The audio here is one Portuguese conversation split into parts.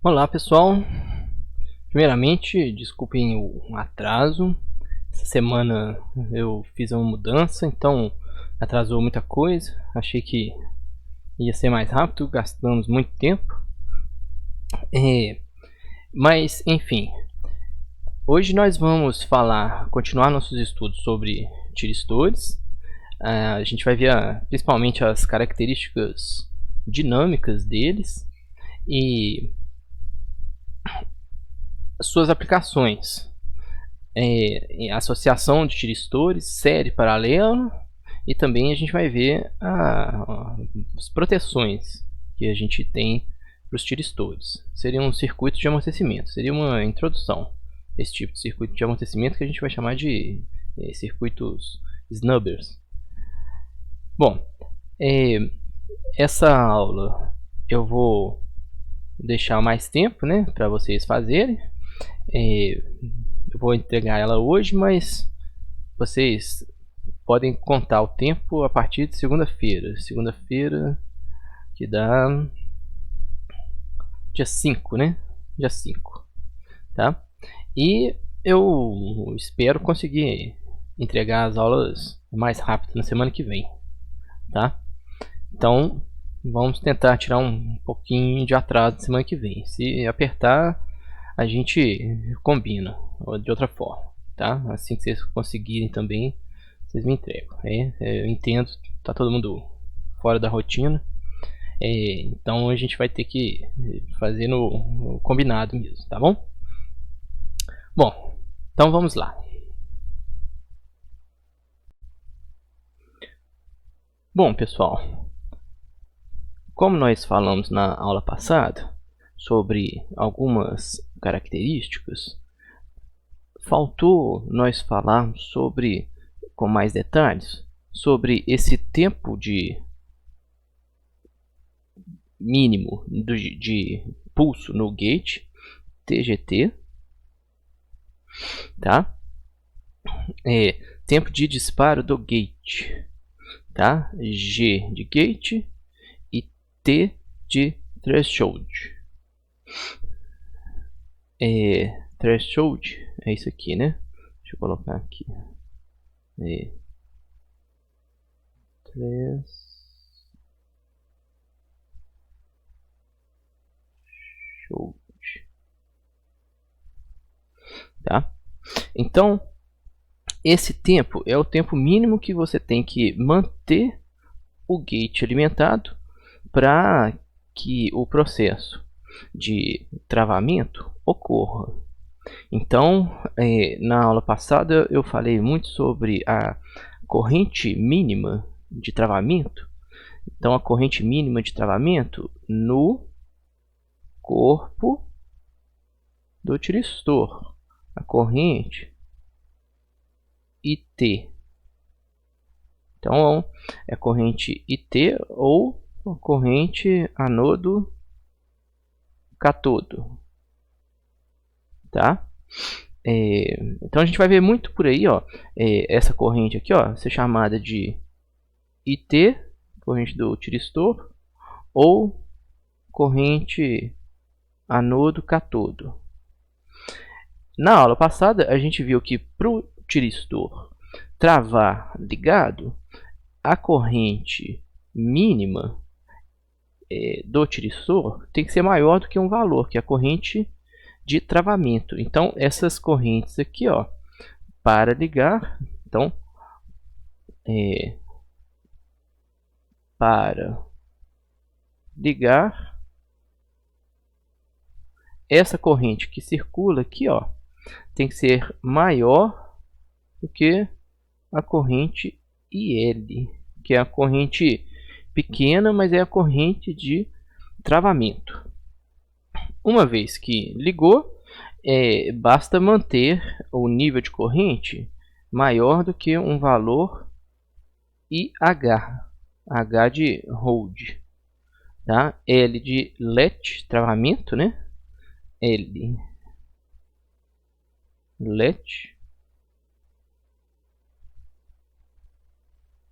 Olá pessoal, primeiramente desculpem o atraso. Essa semana eu fiz uma mudança, então atrasou muita coisa. Achei que ia ser mais rápido, gastamos muito tempo. Mas enfim, hoje nós vamos continuar nossos estudos sobre tiristores. A gente vai ver principalmente as características dinâmicas deles e suas aplicações. Associação de tiristores, série paralelo, e também a gente vai ver as proteções que a gente tem para os tiristores. Seria um circuito de amortecimento, seria uma introdução a esse tipo de circuito de amortecimento que a gente vai chamar de circuitos snubbers. Bom, essa aula eu vou deixar mais tempo, né, para vocês fazerem. Eu vou entregar ela hoje, mas vocês podem contar o tempo a partir de segunda-feira. Segunda-feira que dá dia 5, né? Dia 5, tá? E eu espero conseguir entregar as aulas mais rápido na semana que vem, tá? Então, vamos tentar tirar um pouquinho de atraso na semana que vem. Se apertar, a gente combina de outra forma, tá? Assim que vocês conseguirem também, vocês me entregam. Eu entendo, tá todo mundo fora da rotina, então a gente vai ter que fazer no combinado mesmo, tá bom? Bom, então vamos lá. Bom, pessoal, como nós falamos na aula passada sobre algumas características, faltou nós falarmos sobre, com mais detalhes, sobre esse tempo de mínimo de pulso no gate TGT, tá? Tempo de disparo do gate, tá? G de gate e T de threshold. Threshold é isso aqui, né? Deixa eu colocar aqui. Threshold, tá? Então, esse tempo é o tempo mínimo que você tem que manter o gate alimentado para que o processo de travamento ocorra. Então, na aula passada eu falei muito sobre a corrente mínima de travamento. Então, a corrente mínima de travamento no corpo do tiristor, a corrente IT. Então, é corrente IT ou corrente anodo-catodo, tá? Então a gente vai ver muito por aí, ó, essa corrente aqui, ó, ser chamada de IT, corrente do tiristor, ou corrente anodo-catodo. Na aula passada a gente viu que para o tiristor travar ligado, a corrente mínima do tiristor tem que ser maior do que um valor, que é a corrente de travamento. Então, essas correntes aqui, ó, para ligar, então, para ligar, essa corrente que circula aqui, ó, tem que ser maior do que a corrente IL, que é a corrente pequena, mas é a corrente de travamento. Uma vez que ligou, basta manter o nível de corrente maior do que um valor IH, H de hold, tá? L de let, travamento, né? L, let,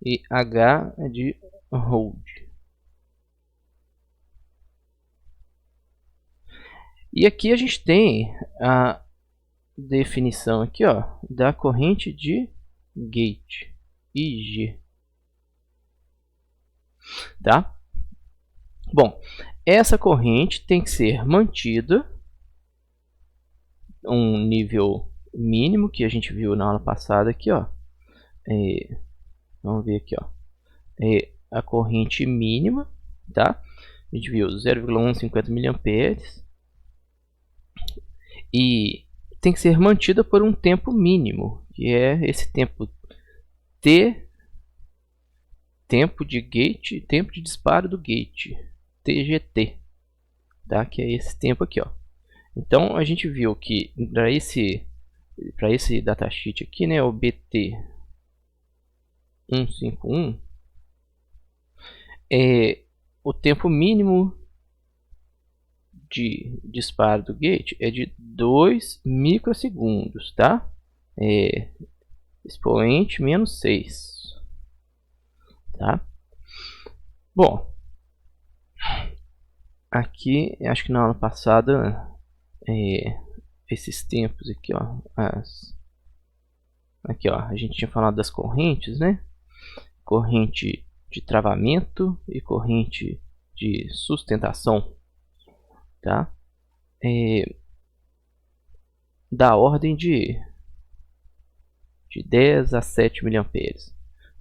e H de hold. E aqui a gente tem a definição aqui, ó, da corrente de gate, IG, tá? Bom, essa corrente tem que ser mantida um nível mínimo que a gente viu na aula passada aqui, ó. Vamos ver aqui, ó. A corrente mínima, tá? A gente viu 0,150 mA e tem que ser mantida por um tempo mínimo, que é esse tempo T, tempo de gate, tempo de disparo do gate, TGT, tá? Que é esse tempo aqui, ó. Então a gente viu que para esse datasheet aqui, né, o BT151, o tempo mínimo de disparo do gate é de 2 microsegundos, tá? Expoente menos 6, tá? Bom, aqui acho que na aula passada esses tempos aqui, ó, aqui, ó, a gente tinha falado das correntes, né? Corrente de travamento e corrente de sustentação, tá? Da ordem de 10 a 7 mA.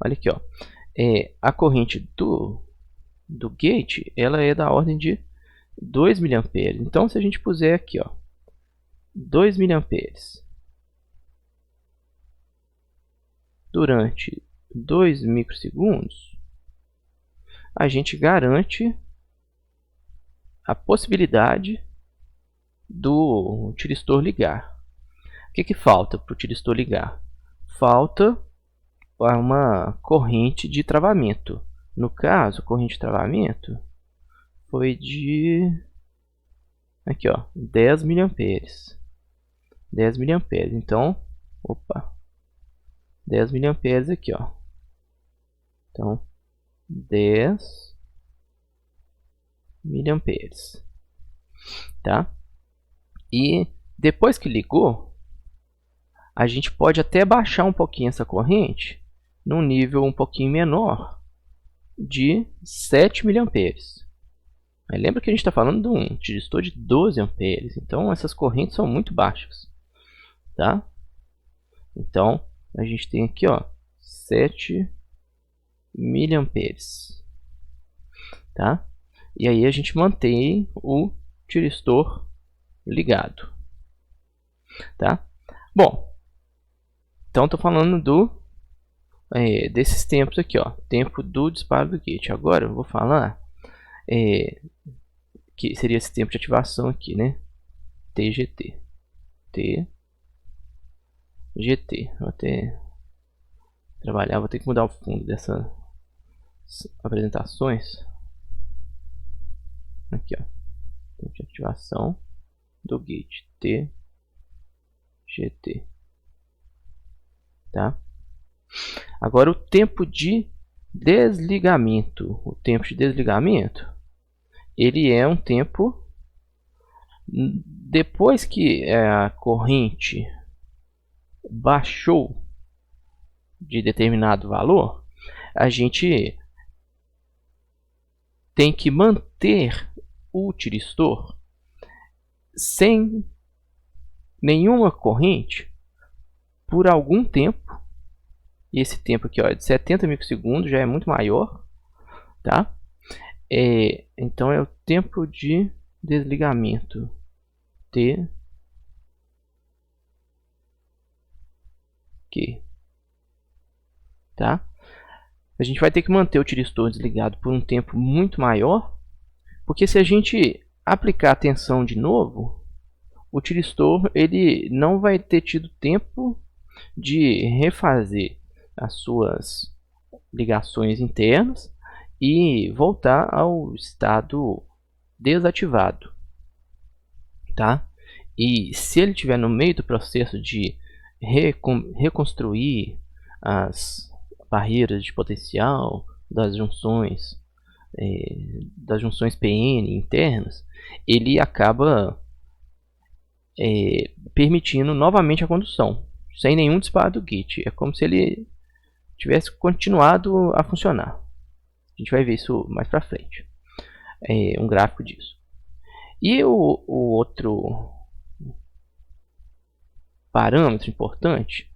Olha aqui, ó, a corrente do gate, ela é da ordem de 2 mA. Então, se a gente puser aqui, ó, 2 mA durante 2 microsegundos, a gente garante a possibilidade do tiristor ligar. O que falta para o tiristor ligar? Falta uma corrente de travamento. No caso, a corrente de travamento foi de aqui, ó, 10 mA. 10 mA. Então, 10 mA aqui, ó. Então, 10 mA, tá? E depois que ligou, a gente pode até baixar um pouquinho essa corrente num nível um pouquinho menor de 7 mA. Mas lembra que a gente está falando de um tiristor de 12 amperes, então essas correntes são muito baixas, tá? Então a gente tem aqui, ó, 7 mA, tá? E aí a gente mantém o tiristor ligado, tá? Bom, então estou falando desses tempos aqui, ó, tempo do disparo do gate. Agora eu vou falar que seria esse tempo de ativação aqui, né? TGT. TGT. Vou até trabalhar, vou ter que mudar o fundo dessas apresentações. Aqui, ó, tempo de ativação do gate, TGT, tá? Agora o tempo de desligamento. O tempo de desligamento, ele é um tempo depois que a corrente baixou de determinado valor, a gente tem que manter o tiristor sem nenhuma corrente por algum tempo. E esse tempo aqui, ó, é de 70 microsegundos, já é muito maior, tá? Então é o tempo de desligamento, tá? A gente vai ter que manter o tiristor desligado por um tempo muito maior, porque se a gente aplicar a tensão de novo, o tiristor ele não vai ter tido tempo de refazer as suas ligações internas e voltar ao estado desativado, tá? E se ele estiver no meio do processo de reconstruir as barreiras de potencial das junções PN internas, ele acaba permitindo novamente a condução, sem nenhum disparo do gate. É como se ele tivesse continuado a funcionar. A gente vai ver isso mais para frente, um gráfico disso. E o outro parâmetro importante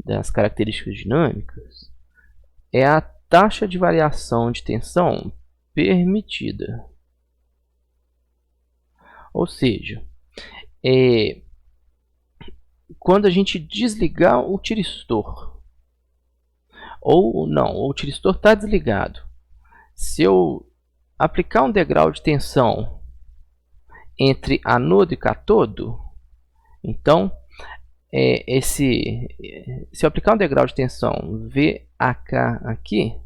das características dinâmicas é a taxa de variação de tensão permitida. Ou seja, quando a gente desligar o tiristor, ou não, o tiristor está desligado, se eu aplicar um degrau de tensão entre anodo e cátodo, então se eu aplicar um degrau de tensão VAK aqui,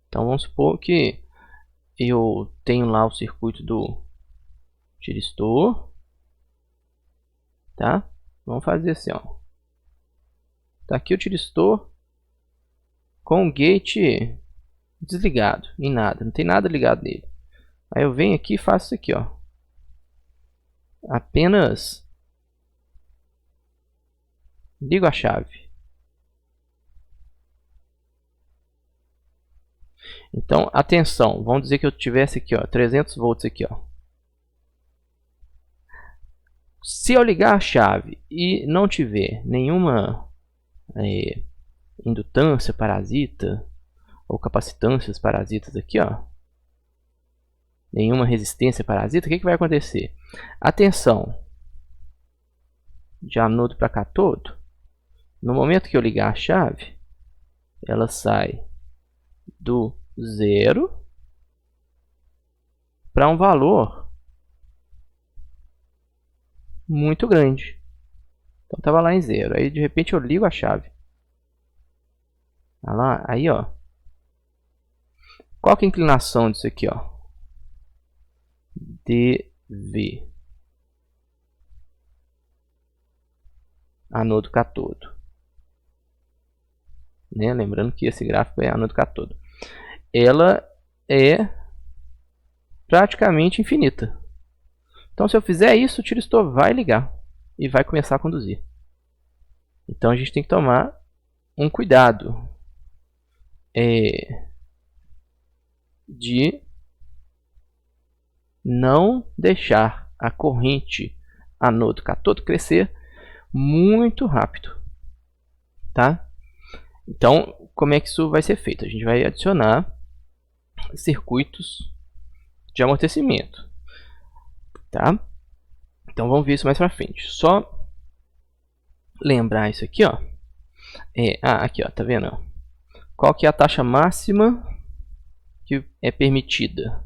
então vamos supor que eu tenho lá o circuito do tiristor, tá? Vamos fazer assim, ó. Tá aqui o tiristor com o gate desligado, em nada, não tem nada ligado nele. Aí eu venho aqui e faço isso aqui, ó. Apenas ligo a chave. Então, atenção, vamos dizer que eu tivesse aqui, ó, 300 volts aqui, ó. Se eu ligar a chave e não tiver nenhuma indutância parasita ou capacitâncias parasitas aqui, ó, nenhuma resistência parasita, o que vai acontecer? A tensão de anodo para cátodo, no momento que eu ligar a chave, ela sai do 0 para um valor muito grande. Então estava lá em 0. Aí de repente eu ligo a chave. Olha lá, aí ó. Qual que é a inclinação disso aqui, ó? DV. Anodo cátodo. Né? Lembrando que esse gráfico é anodo cátodo. Ela é praticamente infinita. Então se eu fizer isso, o tiristor vai ligar e vai começar a conduzir. Então a gente tem que tomar um cuidado de não deixar a corrente anodo cátodo crescer muito rápido, tá? Então, como é que isso vai ser feito? A gente vai adicionar circuitos de amortecimento, tá? Então vamos ver isso mais para frente. Só lembrar isso aqui, ó. Aqui, ó, tá vendo? Qual que é a taxa máxima que é permitida?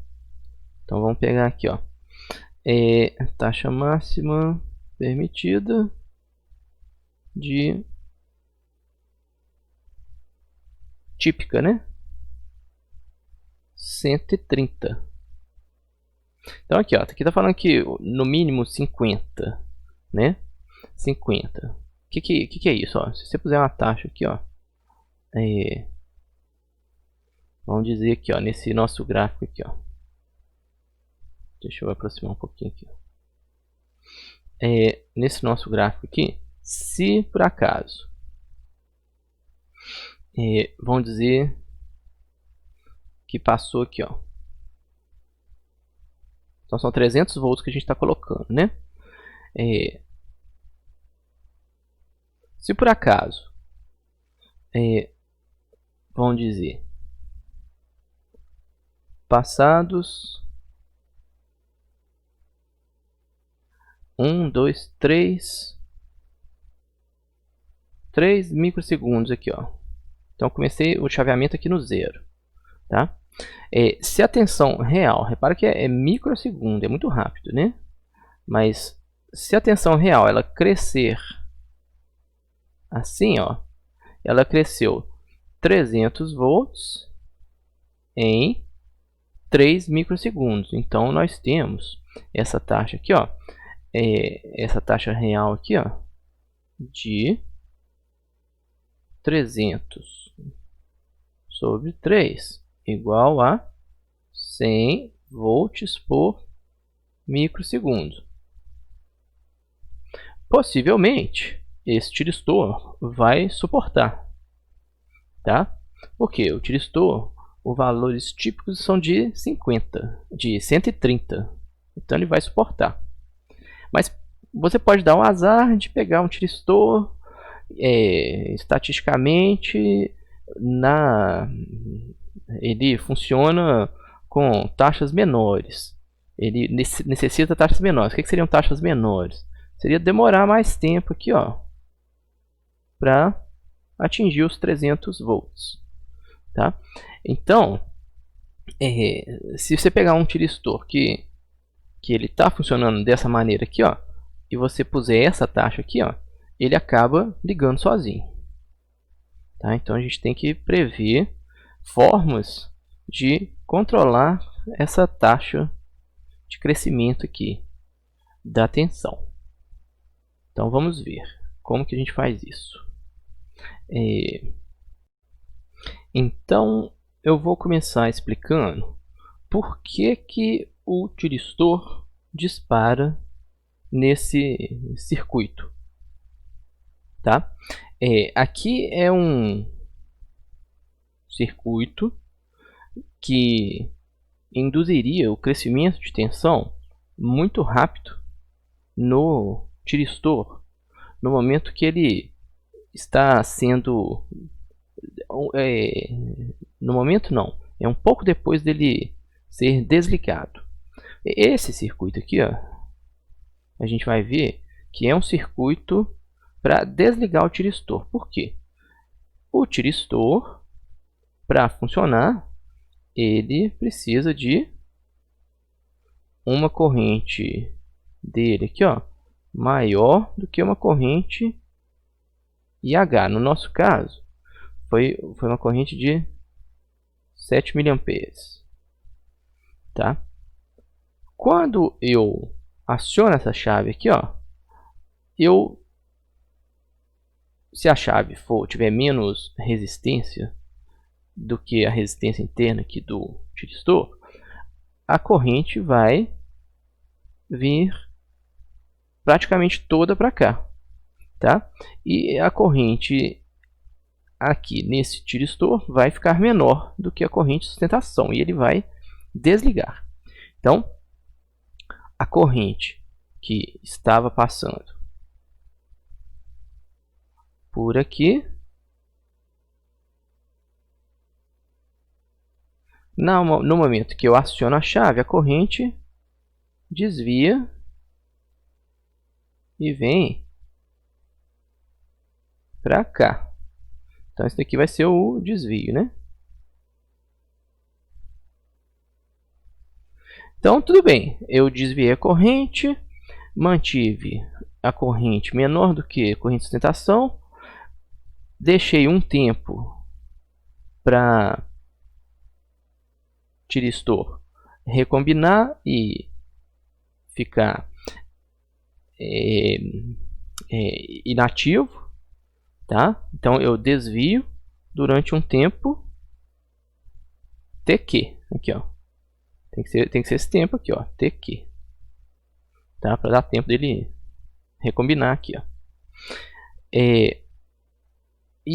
Então vamos pegar aqui, ó. Taxa máxima permitida de típica, né? 130. Então aqui, ó, aqui tá falando que no mínimo 50, né? 50. O que é isso, ó? Se você puser uma taxa aqui, ó, vamos dizer aqui, ó, nesse nosso gráfico aqui, ó. Deixa eu aproximar um pouquinho aqui. Nesse nosso gráfico aqui, se por acaso, vamos dizer que passou aqui, ó. Então são 300 volts que a gente está colocando, né? Se por acaso, vamos dizer, passados 1, 2, 3 microsegundos aqui, ó. Então comecei o chaveamento aqui no 0, tá? Se a tensão real, repara que é microsegundo, é muito rápido, né? Mas se a tensão real ela crescer assim, ó, ela cresceu 300 volts em 3 microsegundos. Então nós temos essa taxa aqui, ó, essa taxa real aqui, ó, de 300 sobre 3 igual a 100 volts por microsegundo. possivelmente esse tiristor vai suportar, tá? Porque o tiristor, os valores típicos são de 50, de 130, então ele vai suportar. Mas você pode dar o azar de pegar um tiristor estatisticamente ele funciona com taxas menores. Ele necessita taxas menores. O que seriam taxas menores? Seria demorar mais tempo aqui, ó, para atingir os 300 volts, tá? Então, se você pegar um tiristor que ele está funcionando dessa maneira aqui, ó, e você puser essa taxa aqui, ó, ele acaba ligando sozinho, tá? Então a gente tem que prever formas de controlar essa taxa de crescimento aqui da tensão. Então vamos ver como que a gente faz isso. Então eu vou começar explicando por que o tiristor dispara nesse circuito, tá? Aqui é um circuito que induziria o crescimento de tensão muito rápido no tiristor, no momento que ele está sendo... no momento não, é um pouco depois dele ser desligado. Esse circuito aqui, ó, a gente vai ver que é um circuito para desligar o tiristor. Por quê? O tiristor, para funcionar, ele precisa de uma corrente dele aqui, ó, maior do que uma corrente IH. No nosso caso, foi uma corrente de 7 mA, tá? Quando eu aciono essa chave aqui, ó, se a chave tiver menos resistência do que a resistência interna aqui do tiristor, a corrente vai vir praticamente toda para cá, tá? E a corrente aqui nesse tiristor vai ficar menor do que a corrente de sustentação e ele vai desligar. Então, a corrente que estava passando por aqui, no momento que eu aciono a chave, a corrente desvia e vem para cá. Então esse daqui vai ser o desvio, né? Então tudo bem, eu desviei a corrente, mantive a corrente menor do que a corrente de sustentação, deixei um tempo para tiristor recombinar e ficar inativo, tá? Então eu desvio durante um tempo TQ, aqui, ó. Tem que ser esse tempo aqui, ó, TQ, tá? Para dar tempo dele recombinar aqui, ó. E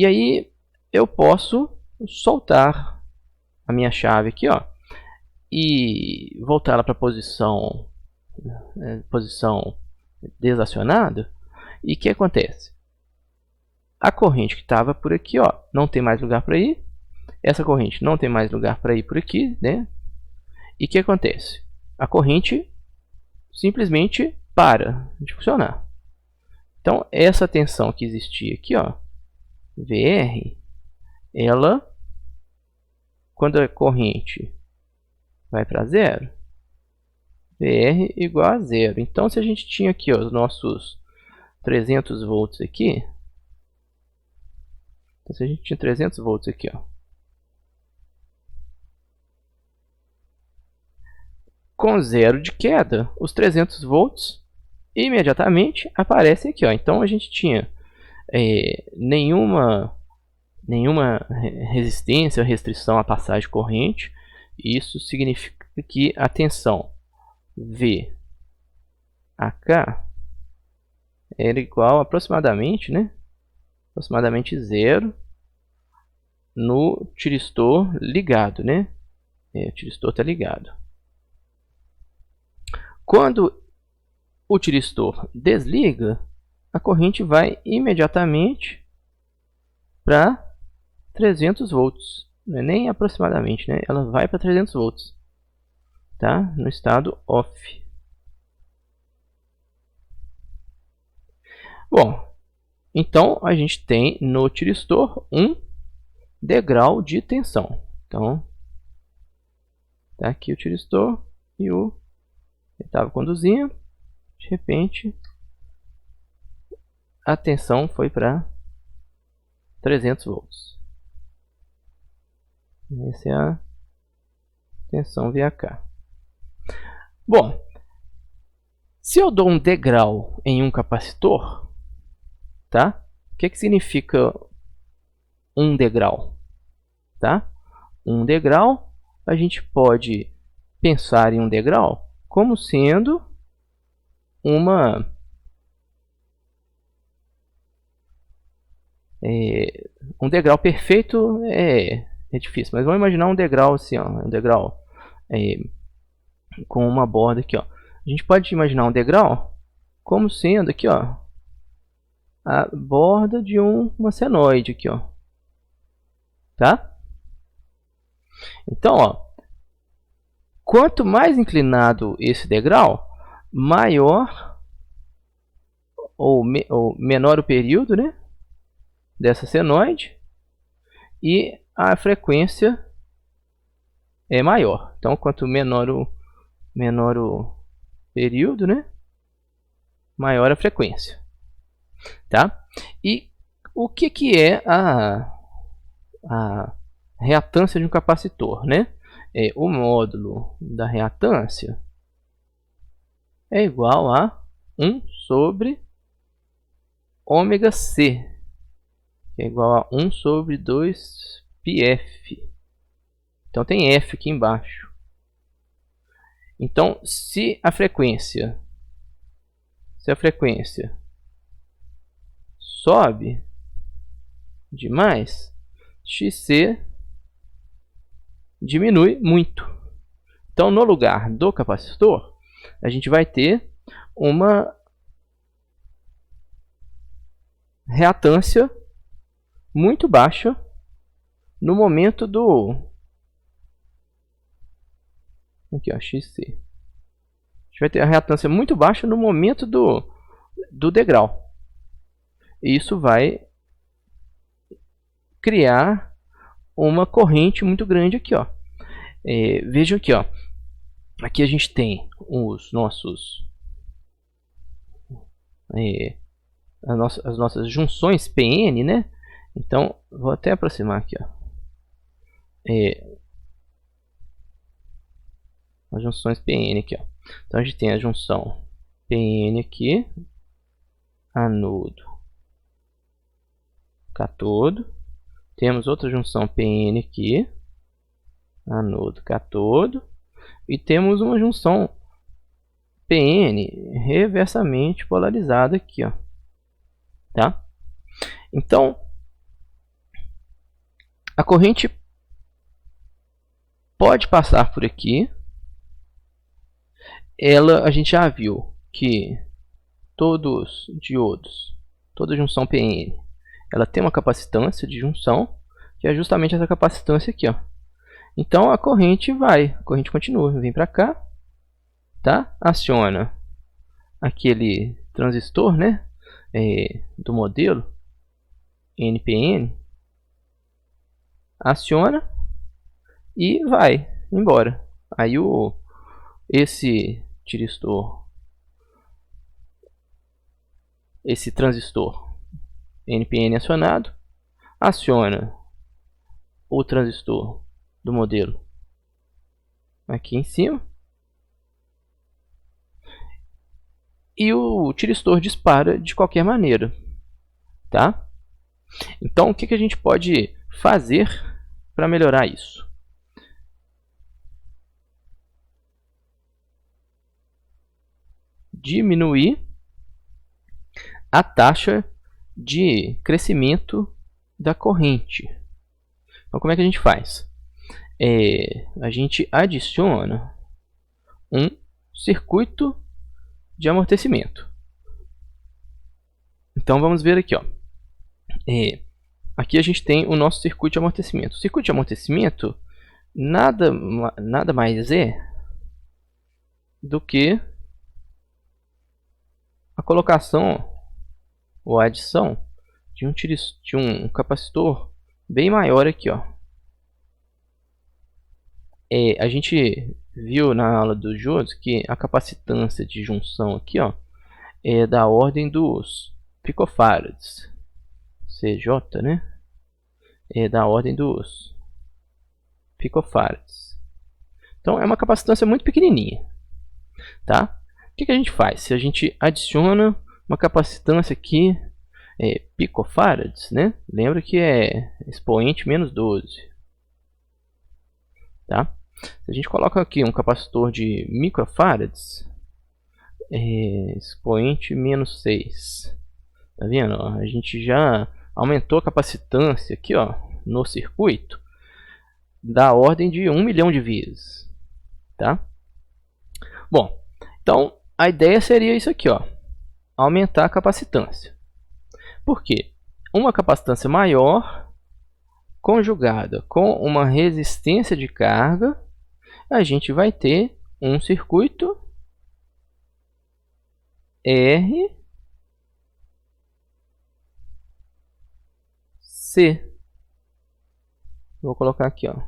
aí eu posso soltar a minha chave aqui, ó, e voltar ela para posição desacionada. E o que acontece? A corrente que estava por aqui, ó, não tem mais lugar para ir. Essa corrente não tem mais lugar para ir por aqui, né? E o que acontece? A corrente simplesmente para de funcionar. Então essa tensão que existia aqui, ó, VR, ela, quando a corrente vai para zero, VR igual a zero. Então se a gente tinha aqui, ó, os nossos 300 volts aqui, então se a gente tinha 300 volts aqui, ó, com zero de queda, os 300 volts imediatamente aparecem aqui, ó. Então a gente tinha nenhuma resistência, restrição à passagem de corrente. Isso significa que a tensão VAK era igual a aproximadamente, né? Aproximadamente 0 no tiristor ligado, né? O tiristor está ligado. Quando o tiristor desliga, a corrente vai imediatamente para 300 volts. Não é nem aproximadamente, né? Ela vai para 300 volts, tá? No estado off. Bom, então a gente tem no tiristor um degrau de tensão. Então, tá aqui o tiristor e ele estava conduzindo. De repente, a tensão foi para 300 volts. Essa é a tensão VH. Bom, se eu dou um degrau em um capacitor, tá? O que significa um degrau? Tá? Um degrau, a gente pode pensar em um degrau como sendo um degrau perfeito é difícil, mas vamos imaginar um degrau assim, ó, um degrau com uma borda aqui, ó. A gente pode imaginar um degrau como sendo aqui, ó, a borda de uma senoide aqui, ó, tá? Então, ó, quanto mais inclinado esse degrau, maior ou menor o período, né, dessa senoide, e a frequência é maior. Então, quanto menor o período, né, maior a frequência, tá? E o que é a reatância de um capacitor, né? O módulo da reatância é igual a 1 sobre ômega C, que é igual a 1 sobre 2 πf. Então tem F aqui embaixo. Então, se a frequência sobe demais, XC diminui muito. Então, no lugar do capacitor, a gente vai ter uma reatância muito baixa no momento do... Aqui, ó, XC. A gente vai ter a reatância muito baixa no momento do degrau. E isso vai criar uma corrente muito grande aqui, ó. Vejam aqui, ó. Aqui a gente tem os nossos as nossas junções PN, né? Então, vou até aproximar aqui, ó. As junções PN aqui, ó. Então a gente tem a junção PN aqui, anodo, catodo. Temos outra junção PN aqui, anodo, catodo. E temos uma junção PN reversamente polarizada aqui, ó. Tá? Então, a corrente pode passar por aqui. A gente já viu que todos diodos, toda junção PN, ela tem uma capacitância de junção, que é justamente essa capacitância aqui, ó. Então a corrente continua, vem para cá, tá? Aciona aquele transistor, né, do modelo NPN, aciona e vai embora. Aí esse transistor NPN acionado aciona o transistor do modelo aqui em cima e o tiristor dispara de qualquer maneira, tá? Então o que a gente pode fazer para melhorar isso? Diminuir a taxa de crescimento da corrente. Então, como é que a gente faz? A gente adiciona um circuito de amortecimento. Então, vamos ver aqui, ó. Aqui a gente tem o nosso circuito de amortecimento. O circuito de amortecimento nada mais é do que a colocação ou a adição de um capacitor bem maior aqui, ó. A gente viu na aula dos diodos que a capacitância de junção aqui, ó, é da ordem dos picofarads, CJ, né? É da ordem dos picofarads. Então é uma capacitância muito pequenininha, tá? O que a gente faz? Se a gente adiciona uma capacitância aqui, picofarads, né? Lembra que é expoente menos 12, tá? Se a gente coloca aqui um capacitor de microfarads, expoente menos 6, tá vendo? A gente já aumentou a capacitância aqui, ó, no circuito da ordem de 1 milhão de vezes, tá? Bom, então a ideia seria isso aqui, ó, aumentar a capacitância. Por quê? Uma capacitância maior conjugada com uma resistência de carga, a gente vai ter um circuito RC. Vou colocar aqui, ó,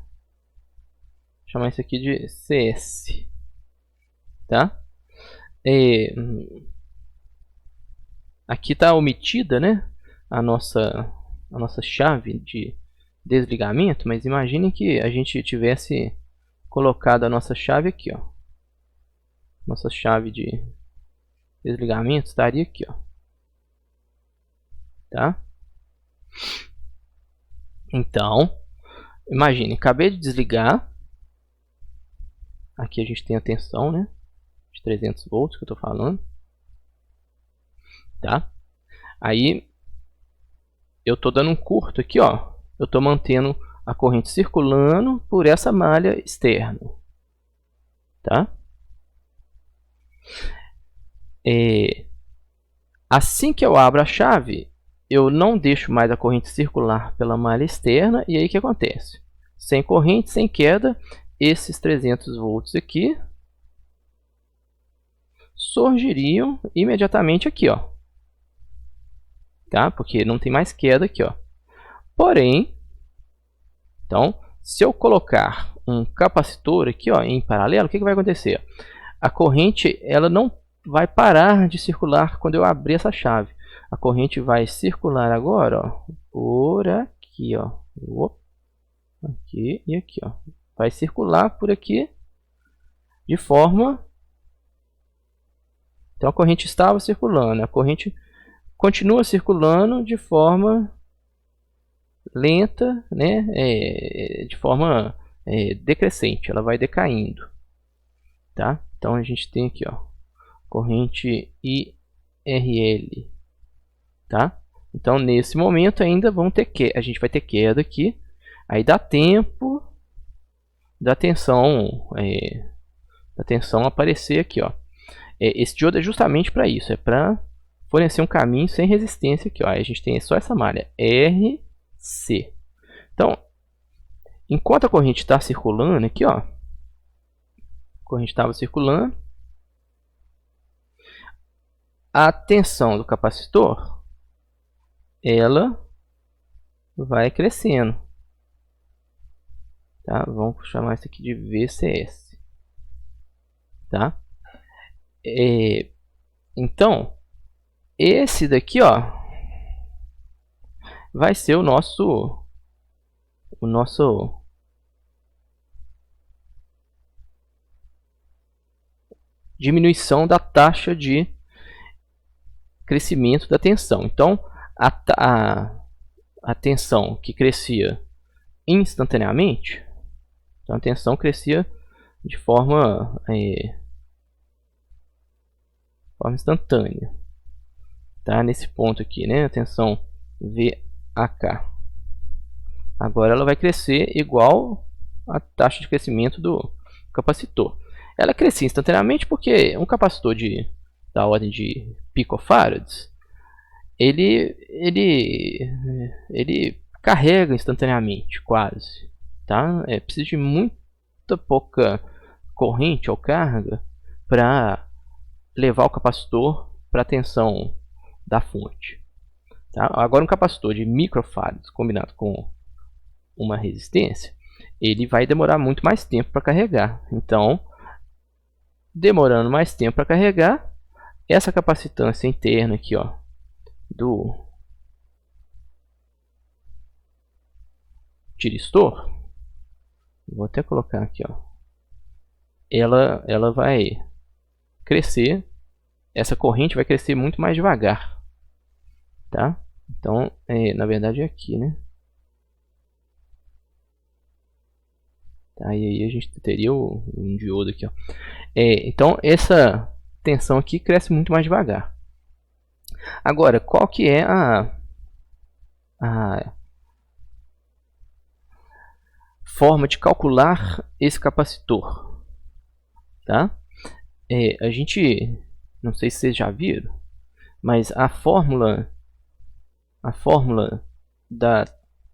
chamar isso aqui de CS, tá? Aqui está omitida, né, a nossa chave de desligamento, mas imagine que a gente tivesse colocado a nossa chave aqui, ó. Nossa chave de desligamento estaria aqui, ó, tá? Então, imagine, acabei de desligar. Aqui a gente tem a tensão, né, de 300 volts que eu estou falando, tá? Aí eu estou dando um curto aqui, ó. Eu estou mantendo a corrente circulando por essa malha externa, tá? Assim que eu abro a chave, eu não deixo mais a corrente circular pela malha externa. E aí o que acontece? Sem corrente, sem queda, esses 300 volts aqui surgiriam imediatamente aqui, ó, tá? Porque não tem mais queda aqui, ó. Porém, então, se eu colocar um capacitor aqui, ó, em paralelo, o que vai acontecer? A corrente, ela não vai parar de circular quando eu abrir essa chave. A corrente vai circular agora, ó, por aqui, ó. Aqui e aqui, ó. Vai circular por aqui de forma... Então a corrente estava circulando, a corrente continua circulando de forma lenta, né? De forma decrescente, ela vai decaindo, tá? Então a gente tem aqui, ó, corrente IRL, tá? Então nesse momento ainda a gente vai ter queda aqui, aí dá tempo da tensão aparecer aqui, ó. Esse diodo é justamente para isso, é para fornecer um caminho sem resistência aqui, ó. Aí a gente tem só essa malha RC. Então, enquanto a corrente está circulando aqui, ó, a corrente estava circulando, a tensão do capacitor, ela vai crescendo, tá? Vamos chamar isso aqui de VCS, tá? Então, esse daqui, ó, vai ser o nosso diminuição da taxa de crescimento da tensão. Então, a tensão que crescia instantaneamente, então a tensão crescia de forma instantânea, tá nesse ponto aqui, né? A tensão VAK. Agora ela vai crescer igual a taxa de crescimento do capacitor. Ela crescia instantaneamente porque um capacitor da ordem de picofarads, ele carrega instantaneamente, quase, tá? Precisa de muita pouca corrente ou carga para levar o capacitor para a tensão da fonte, tá? Agora um capacitor de microfarads combinado com uma resistência, ele vai demorar muito mais tempo para carregar. Então, demorando mais tempo para carregar, essa capacitância interna aqui, ó, do tiristor, vou até colocar aqui, ó, ela vai crescer, essa corrente vai crescer muito mais devagar, tá? Então, na verdade é aqui, né? Tá, e aí a gente teria um diodo aqui, ó. Então essa tensão aqui cresce muito mais devagar. Agora, qual que é a forma de calcular esse capacitor? Tá? A gente, não sei se vocês já viram, mas a fórmula da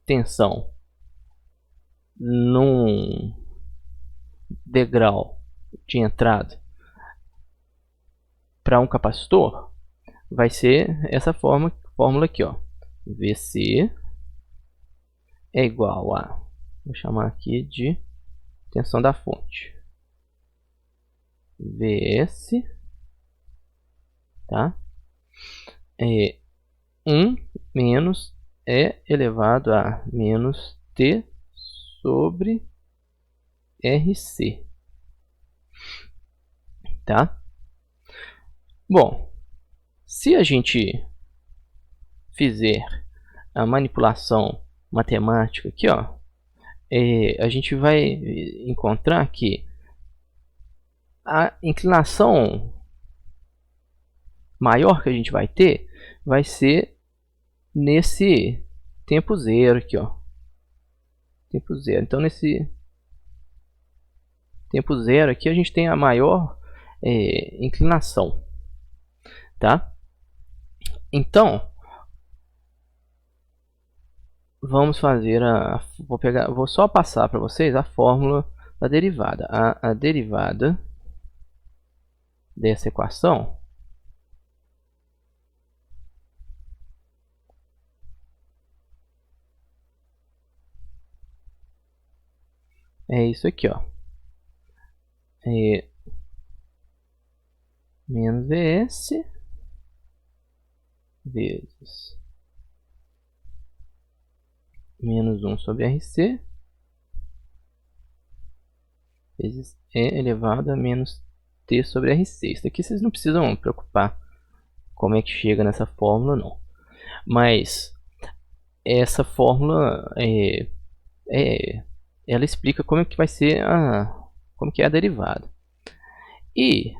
tensão num degrau de entrada para um capacitor vai ser essa fórmula aqui, ó. VC é igual a, vou chamar aqui de tensão da fonte, VS, tá? 1 menos E elevado a menos T sobre RC, tá? Bom, se a gente fizer a manipulação matemática aqui, ó, a gente vai encontrar que a inclinação maior que a gente vai ter vai ser nesse tempo zero aqui, ó. Tempo zero. Então nesse tempo zero aqui a gente tem a maior inclinação, tá? Então vamos fazer vou só passar para vocês a fórmula da derivada. A derivada dessa equação é isso aqui, ó. Menos VS vezes menos 1 sobre RC vezes E elevado a menos T sobre RC. Isso aqui vocês não precisam preocupar como é que chega nessa fórmula, não. Mas essa fórmula ela explica como é que vai ser como que é a derivada. E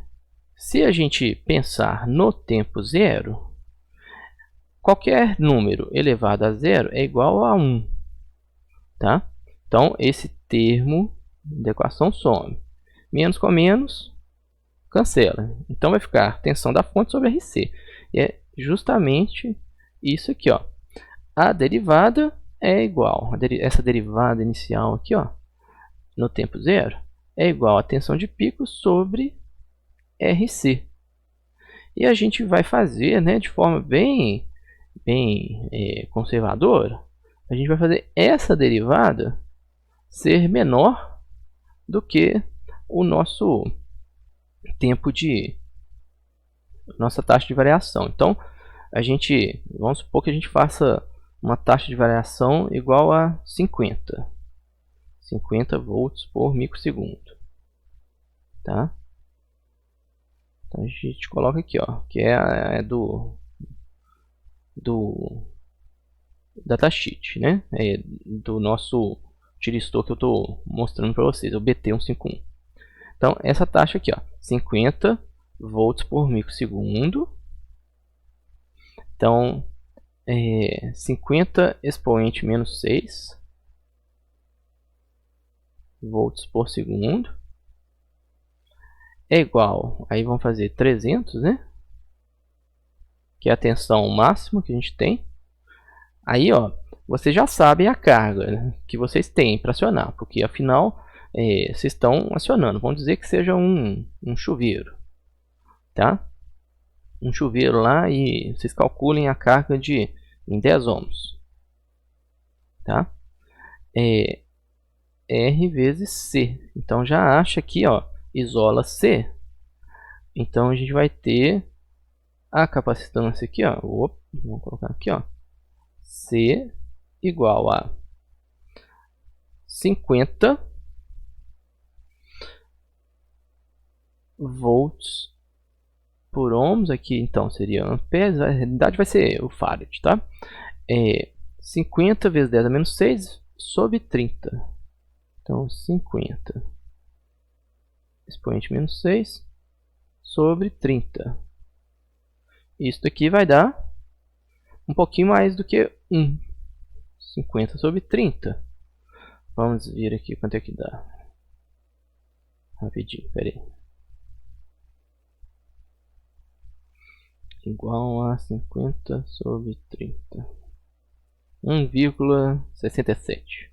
se a gente pensar no tempo zero, qualquer número elevado a zero é igual a 1, tá? Então esse termo da equação some. Menos com menos cancela. Então vai ficar tensão da fonte sobre RC. E é justamente isso aqui, ó. A derivada é igual, essa derivada inicial aqui, ó, no tempo zero, é igual a tensão de pico sobre RC. E a gente vai fazer, né, de forma bem conservadora, a gente vai fazer essa derivada ser menor do que o nosso tempo nossa taxa de variação. Então vamos supor que a gente faça uma taxa de variação igual a 50 volts por microsegundo, tá? Então a gente coloca aqui, ó, que é do datasheet, né? Do nosso tiristor que eu estou mostrando para vocês, o BT151. Então essa taxa aqui, ó, 50 volts por microsegundo, Então, 50 expoente menos 6 volts por segundo é igual, aí vamos fazer 300, né? Que é a tensão máxima que a gente tem. Aí, ó, vocês já sabem a carga, né, que vocês têm para acionar, porque afinal vocês estão acionando. Vamos dizer que seja um chuveiro, tá? Um chuveiro lá, e vocês calculem a carga em 10 ohms, tá? R vezes C. Então já acha aqui, ó, isola C. Então a gente vai ter a capacitância aqui, ó. Vamos colocar aqui, ó. C igual a 50 volts por ohms. Aqui então seria amperes, na realidade vai ser o farad, tá? 50 vezes 10 a menos 6 sobre 30. Então 50 expoente menos 6 sobre 30. Isso daqui vai dar um pouquinho mais do que 1. 50 sobre 30. Vamos ver aqui quanto é que dá. Rapidinho, pera aí. Igual a 50 sobre 30. 1,67.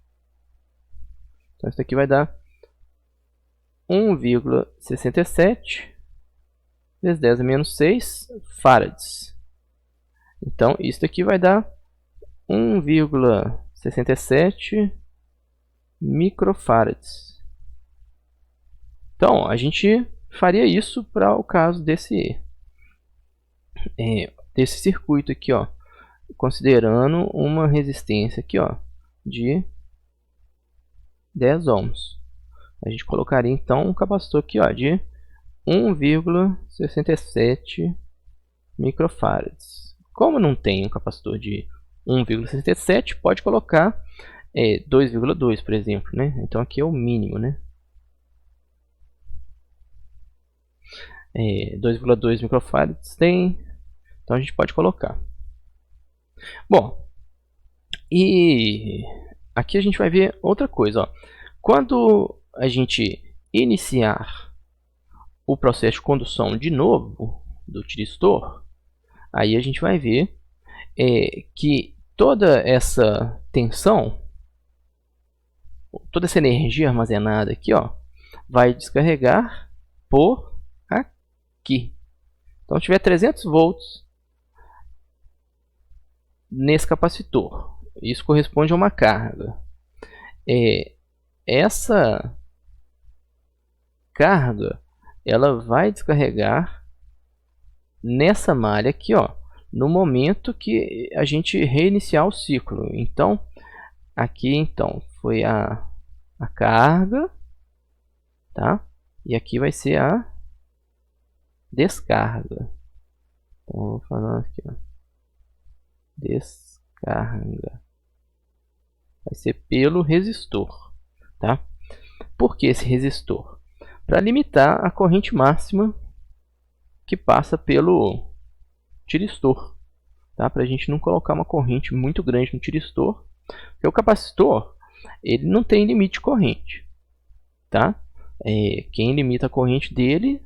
Então isso aqui vai dar 1,67 vezes 10 a menos 6 farads. Então isso aqui vai dar 1,67 microfarads. Então a gente faria isso para o caso desse circuito aqui, ó, considerando uma resistência aqui, ó, de 10 ohms. A gente colocaria então um capacitor aqui, ó, de 1,67 microfarads. Como não tem um capacitor de 1,67, pode colocar 2,2, por exemplo, né? Então aqui é o mínimo, né? 2,2 microfarads tem, então a gente pode colocar. Bom, e aqui a gente vai ver outra coisa, ó. Quando a gente iniciar o processo de condução de novo do tiristor, aí a gente vai ver que toda essa tensão, toda essa energia armazenada aqui, ó, vai descarregar por aqui. Então, se tiver 300 volts nesse capacitor, isso corresponde a uma carga. Essa carga, ela vai descarregar nessa malha aqui, ó, no momento que a gente reiniciar o ciclo. Então, aqui então foi a carga, tá? E aqui vai ser a descarga. Então, vou falar aqui, ó, descarga vai ser pelo resistor, tá? Por que esse resistor? Para limitar a corrente máxima que passa pelo tiristor, tá? Para a gente não colocar uma corrente muito grande no tiristor, porque o capacitor ele não tem limite de corrente, tá? Quem limita a corrente dele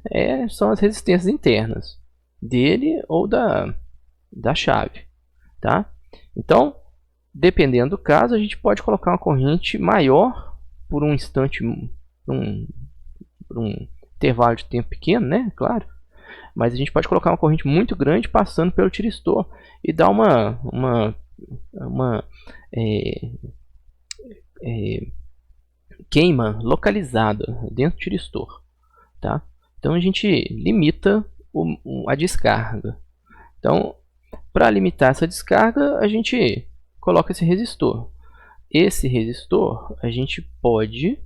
são as resistências internas dele ou da chave, tá? Então, dependendo do caso, a gente pode colocar uma corrente maior por um instante, por um intervalo de tempo pequeno, né? Claro. Mas a gente pode colocar uma corrente muito grande passando pelo tiristor e dar uma queima localizada dentro do tiristor, tá? Então a gente limita a descarga. Então, para limitar essa descarga, a gente coloca esse resistor. Esse resistor a gente pode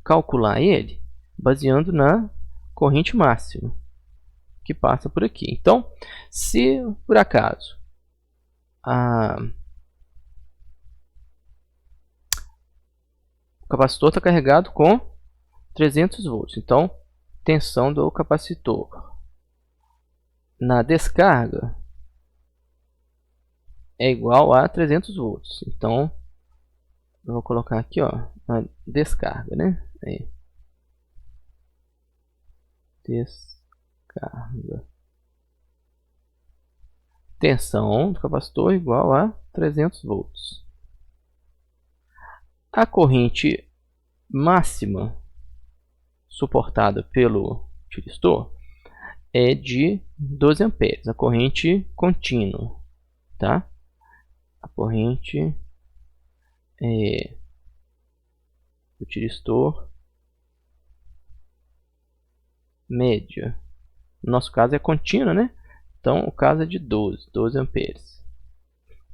calcular ele baseando na corrente máxima que passa por aqui. Então, se por acaso o capacitor está carregado com 300 volts, então tensão do capacitor na descarga é igual a 300 volts. Então, eu vou colocar aqui, ó, a descarga, né? Descarga. Tensão do capacitor igual a 300 volts. A corrente máxima suportada pelo tiristor é de 12 amperes, a corrente contínua, tá? A corrente do tiristor média, no nosso caso é contínua, né? Então o caso é de 12 amperes.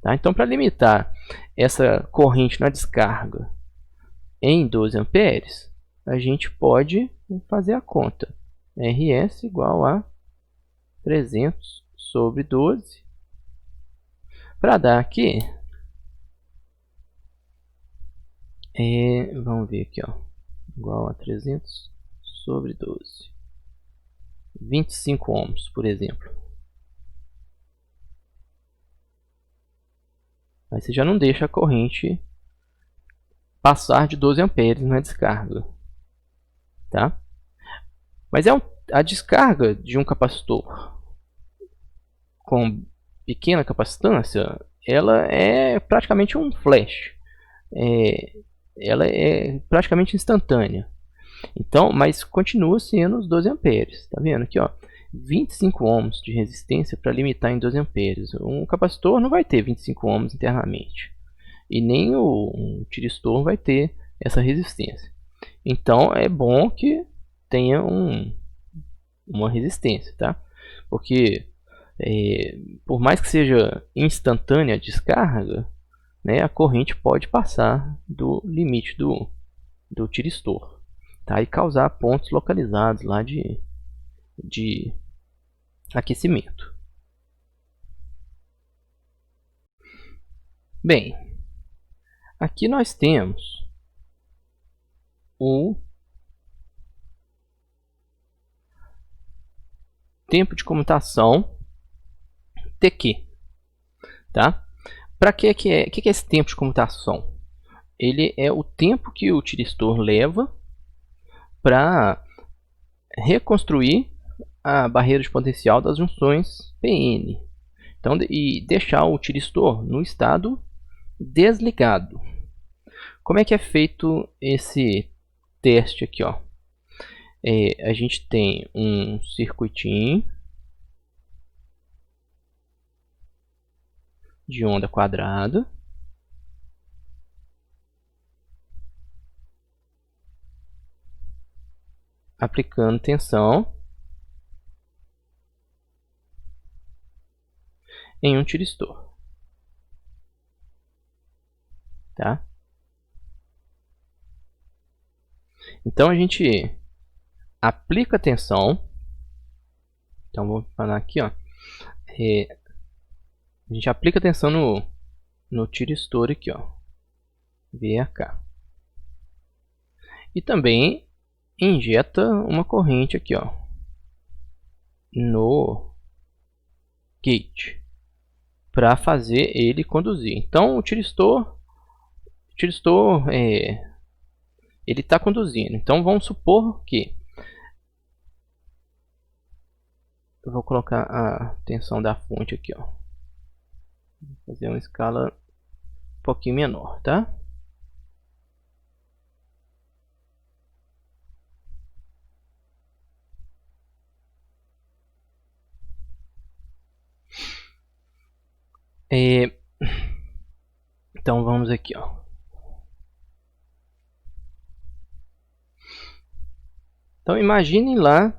Tá? Então, para limitar essa corrente na descarga em 12 amperes, a gente pode fazer a conta. RS igual a 300 sobre 12. Para dar aqui, vamos ver aqui, ó, igual a 300 sobre 12. 25 ohms, por exemplo. Aí você já não deixa a corrente passar de 12 amperes na descarga, tá? Mas a descarga de um capacitor com pequena capacitância, ela é praticamente um flash. Ela é praticamente instantânea. Então, mas continua sendo os 12 amperes. Tá vendo aqui, ó? 25 ohms de resistência para limitar em 12 amperes. Um capacitor não vai ter 25 ohms internamente. E nem um tiristor vai ter essa resistência. Então, é bom que tenha uma resistência, tá? Porque por mais que seja instantânea a descarga, né, a corrente pode passar do limite do tiristor, tá? E causar pontos localizados lá de aquecimento. Bem, aqui nós temos o tempo de comutação TQ, tá? Para que é esse tempo de comutação? Ele é o tempo que o tiristor leva para reconstruir a barreira de potencial das junções PN. Então, e deixar o tiristor no estado desligado. Como é que é feito esse teste aqui, ó? A gente tem um circuitinho de onda quadrada, aplicando tensão em um tiristor, tá? Então a gente aplica tensão. Então vou falar aqui, ó. A gente aplica tensão no tiristor aqui, ó, VK. E também injeta uma corrente aqui, ó, no gate, para fazer ele conduzir. Então o tiristor ele está conduzindo. Então vamos supor que eu vou colocar a tensão da fonte aqui, ó, vou fazer uma escala um pouquinho menor, tá? Então vamos aqui, ó. Então imaginem lá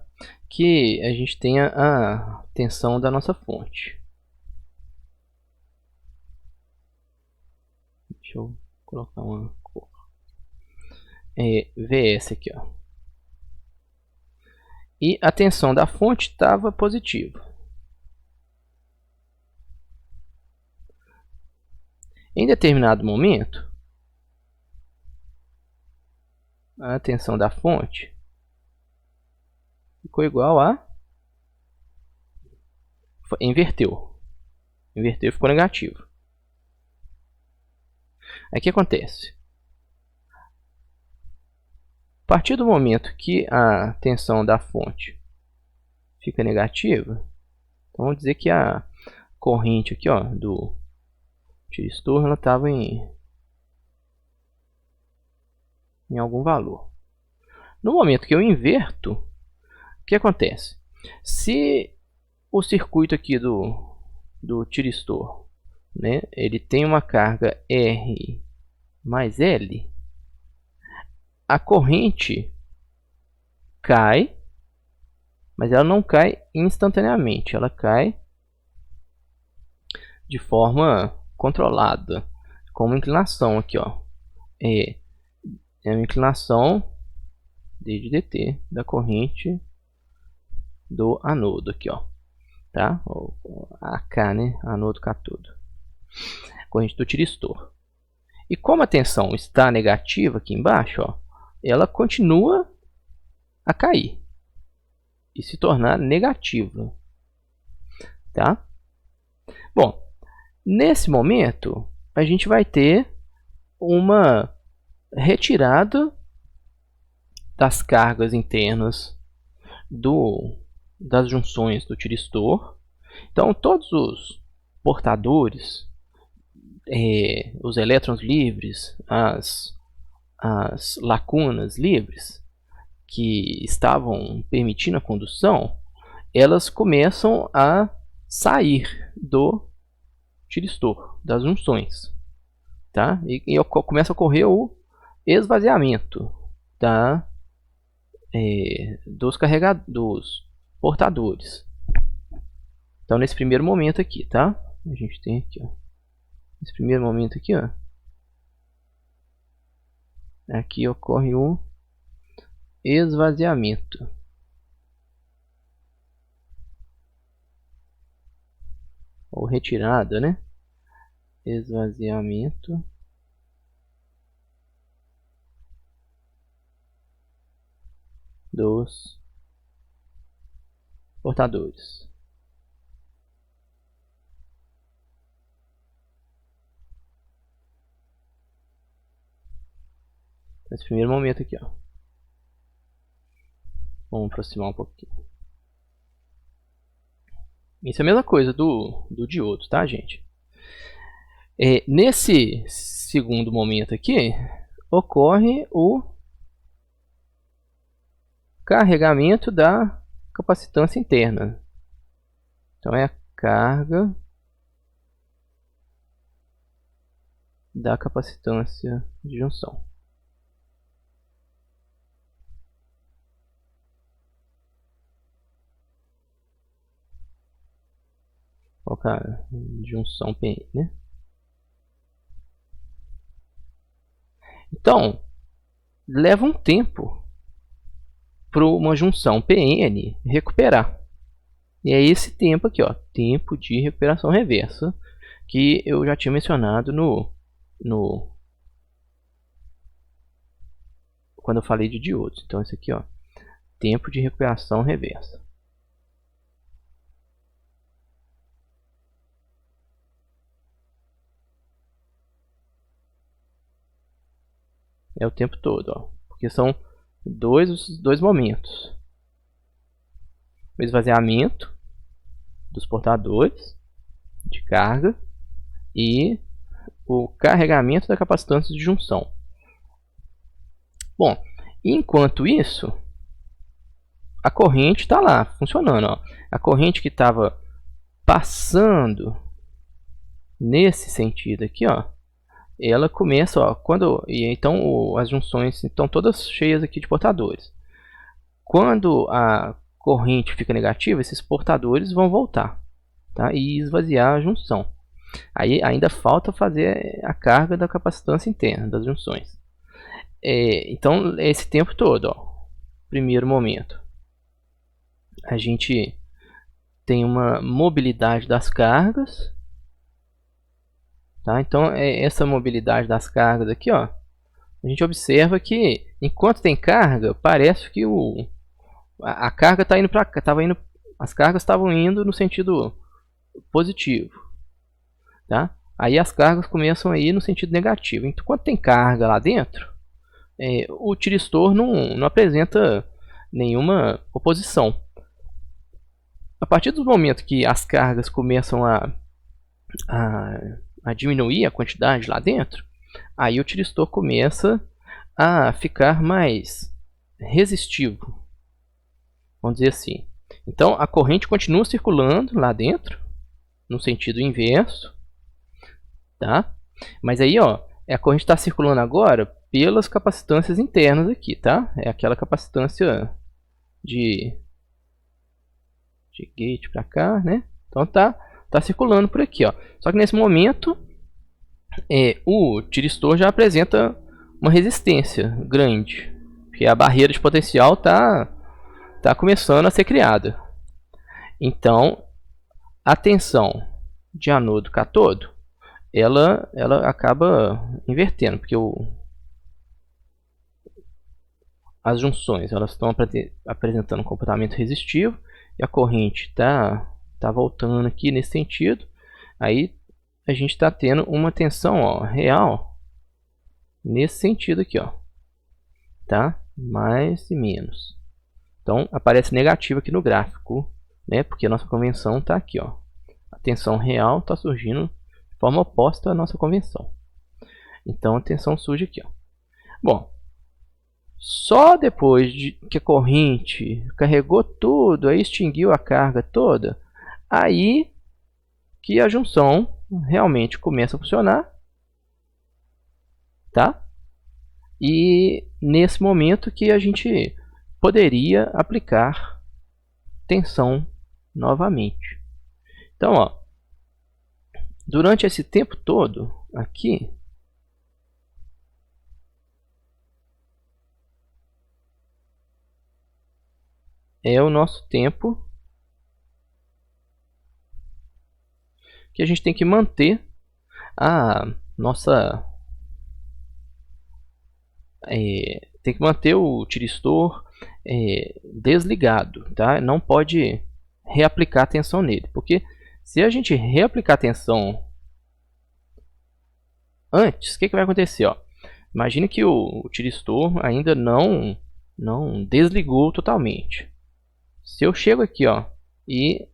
que a gente tenha a tensão da nossa fonte. Deixa eu colocar uma cor. VS aqui, ó. E a tensão da fonte estava positiva. Em determinado momento, a tensão da fonte ficou igual a... inverteu. Inverteu e ficou negativo. Aí o que acontece? A partir do momento que a tensão da fonte fica negativa, então vamos dizer que a corrente aqui, ó, do tiristor, ela estava em algum valor. No momento que eu inverto, o que acontece? Se o circuito aqui do tiristor, né, ele tem uma carga R mais L, a corrente cai, mas ela não cai instantaneamente, ela cai de forma controlada, com uma inclinação aqui, ó, é uma inclinação d de dt da corrente do anodo aqui, ó, tá? AK, né? Anodo cátodo. Corrente do tiristor. E como a tensão está negativa aqui embaixo, ó, ela continua a cair e se tornar negativa, tá? Bom, nesse momento a gente vai ter uma retirada das cargas internas das junções do tiristor. Então todos os portadores, os elétrons livres, as lacunas livres que estavam permitindo a condução, elas começam a sair do tiristor, das junções, tá? E começa a ocorrer o esvaziamento dos portadores. Então nesse primeiro momento aqui, tá? A gente tem aqui, ó, nesse primeiro momento aqui, ó, aqui ocorre o esvaziamento. Ou retirada, né? Esvaziamento dos portadores. Nesse primeiro momento aqui, ó. Vamos aproximar um pouquinho. Isso é a mesma coisa do diodo, tá, gente? Nesse segundo momento aqui, ocorre o carregamento da capacitância interna. Então é a carga da capacitância de junção. Vou colocar junção PN, né? Então, leva um tempo para uma junção PN recuperar. E é esse tempo aqui, ó, tempo de recuperação reversa, que eu já tinha mencionado quando eu falei de diodos. Então esse aqui, ó, tempo de recuperação reversa. É o tempo todo, ó, porque são dois momentos: o esvaziamento dos portadores de carga e o carregamento da capacitância de junção. Bom, enquanto isso, a corrente está lá funcionando, ó. A corrente que estava passando nesse sentido aqui, ó, ela começa, ó, então as junções estão todas cheias aqui de portadores. Quando a corrente fica negativa, esses portadores vão voltar, tá? E esvaziar a junção. Aí ainda falta fazer a carga da capacitância interna das junções. Então esse tempo todo, ó, primeiro momento, a gente tem uma mobilidade das cargas. Tá? Então, essa mobilidade das cargas aqui, ó, a gente observa que enquanto tem carga, parece que a carga está indo para cá, as cargas estavam indo no sentido positivo, tá? aí as cargas começam a ir no sentido negativo. Então, quando tem carga lá dentro, o tiristor não apresenta nenhuma oposição. A partir do momento que as cargas começam a diminuir a quantidade lá dentro, aí o tiristor começa a ficar mais resistivo, vamos dizer assim. Então a corrente continua circulando lá dentro no sentido inverso, tá? Mas aí, ó, a corrente está circulando agora pelas capacitâncias internas aqui, tá? É aquela capacitância de gate para cá, né? Então tá circulando por aqui, ó. Só que nesse momento o tiristor já apresenta uma resistência grande, porque a barreira de potencial tá começando a ser criada. Então a tensão de anodo catodo ela acaba invertendo, porque as junções elas estão apresentando um comportamento resistivo e a corrente tá voltando aqui nesse sentido. Aí a gente está tendo uma tensão, ó, real nesse sentido aqui, ó, tá? Mais e menos. Então aparece negativo aqui no gráfico, né? Porque a nossa convenção está aqui, ó. A tensão real está surgindo de forma oposta à nossa convenção. Então a tensão surge aqui, ó. Bom, só depois de que a corrente carregou tudo, aí extinguiu a carga toda, aí que a junção realmente começa a funcionar, tá? E nesse momento que a gente poderia aplicar tensão novamente. Então, ó, durante esse tempo todo aqui, é o nosso tempo que a gente tem que manter a nossa tem que manter o tiristor desligado, tá? Não pode reaplicar a tensão nele, porque se a gente reaplicar a tensão antes, o que vai acontecer? Ó? Imagine que o tiristor ainda não desligou totalmente. Se eu chego aqui, ó, e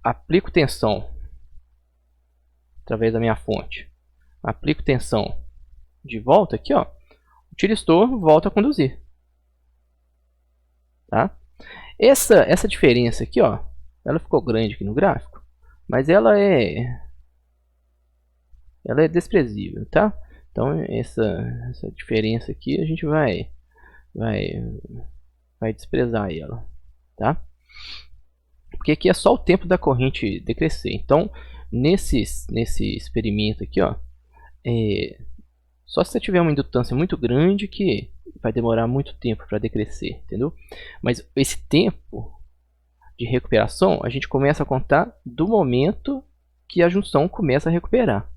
aplico tensão através da minha fonte, aplico tensão de volta aqui, ó, o tiristor volta a conduzir, tá? Essa diferença aqui, ó, ela ficou grande aqui no gráfico, mas ela é desprezível, tá? Então essa diferença aqui a gente vai desprezar ela, tá? Porque aqui é só o tempo da corrente decrescer. Então nesse experimento aqui, ó, só se você tiver uma indutância muito grande que vai demorar muito tempo para decrescer, entendeu? Mas esse tempo de recuperação a gente começa a contar do momento que a junção começa a recuperar.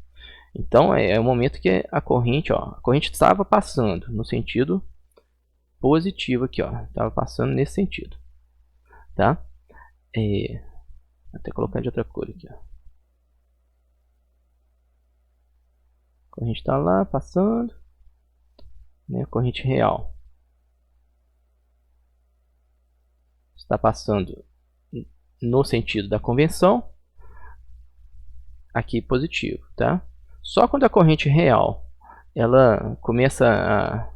Então é o momento que a corrente estava passando no sentido positivo aqui, ó, estava passando nesse sentido, tá? Até colocar de outra cor aqui, ó. A corrente está lá passando, né? A corrente real está passando no sentido da convenção, aqui positivo, tá? Só quando a corrente real ela começa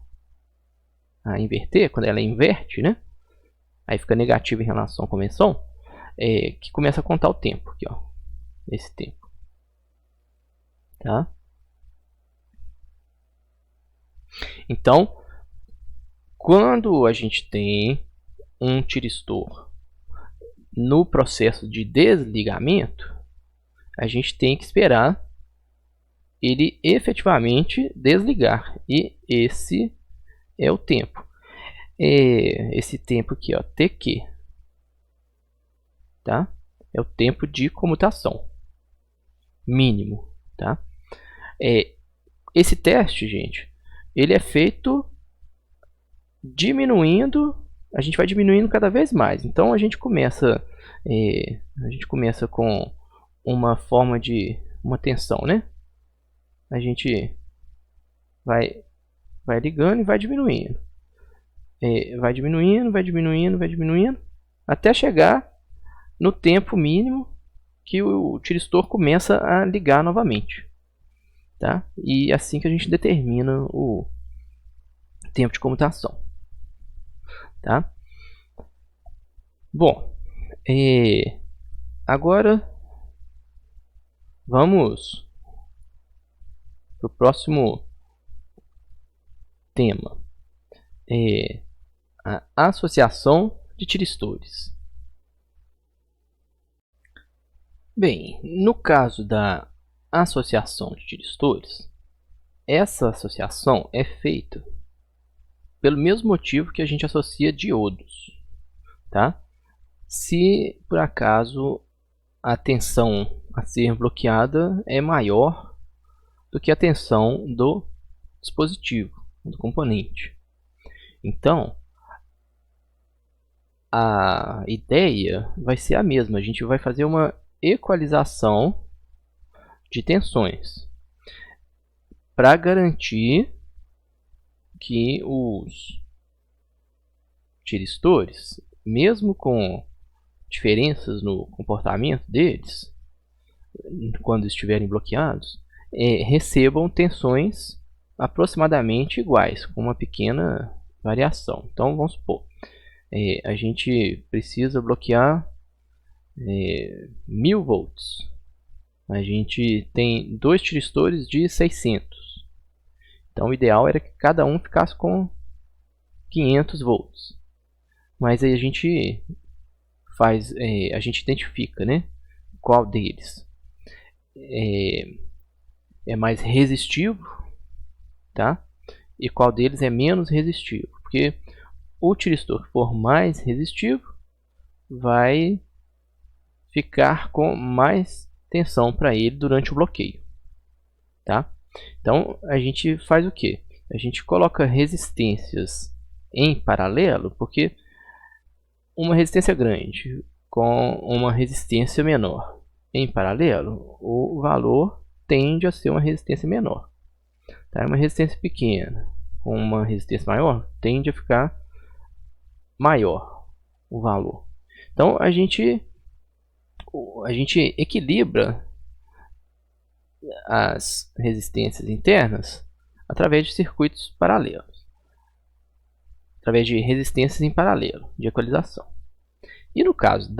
a inverter, quando ela inverte, né? Aí fica negativo em relação à convenção, que começa a contar o tempo aqui, ó, esse tempo, tá? Então, quando a gente tem um tiristor no processo de desligamento, a gente tem que esperar ele efetivamente desligar, e esse é o tempo. Esse tempo aqui, ó, TQ, tá? É o tempo de comutação mínimo, tá? Esse teste, gente, ele é feito diminuindo, a gente vai diminuindo cada vez mais. Então a gente começa com uma uma tensão, né? A gente vai ligando e vai diminuindo. Vai diminuindo, vai diminuindo, vai diminuindo, até chegar no tempo mínimo que o tiristor começa a ligar novamente. Tá? E assim que a gente determina o tempo de comutação. Tá? Bom, agora vamos para o próximo tema. A associação de tiristores. Bem, no caso da associação de tiristores, essa associação é feita pelo mesmo motivo que a gente associa diodos. Tá? Se por acaso a tensão a ser bloqueada é maior do que a tensão do dispositivo, do componente. Então, a ideia vai ser a mesma. A gente vai fazer uma equalização de tensões para garantir que os tiristores, mesmo com diferenças no comportamento deles, quando estiverem bloqueados, recebam tensões aproximadamente iguais, com uma pequena variação. Então vamos supor, a gente precisa bloquear 1000 volts. A gente tem dois tiristores de 600. Então o ideal era que cada um ficasse com 500 volts. Mas aí a gente a gente identifica, né, qual deles é mais resistivo, tá? E qual deles é menos resistivo. Porque o tiristor que for mais resistivo vai ficar com mais tensão para ele durante o bloqueio, tá? Então a gente faz o que? A gente coloca resistências em paralelo, porque uma resistência grande com uma resistência menor em paralelo, o valor tende a ser uma resistência menor. Tá? Uma resistência pequena com uma resistência maior tende a ficar maior o valor. Então a gente equilibra as resistências internas através de circuitos paralelos, através de resistências em paralelo, de equalização. E no caso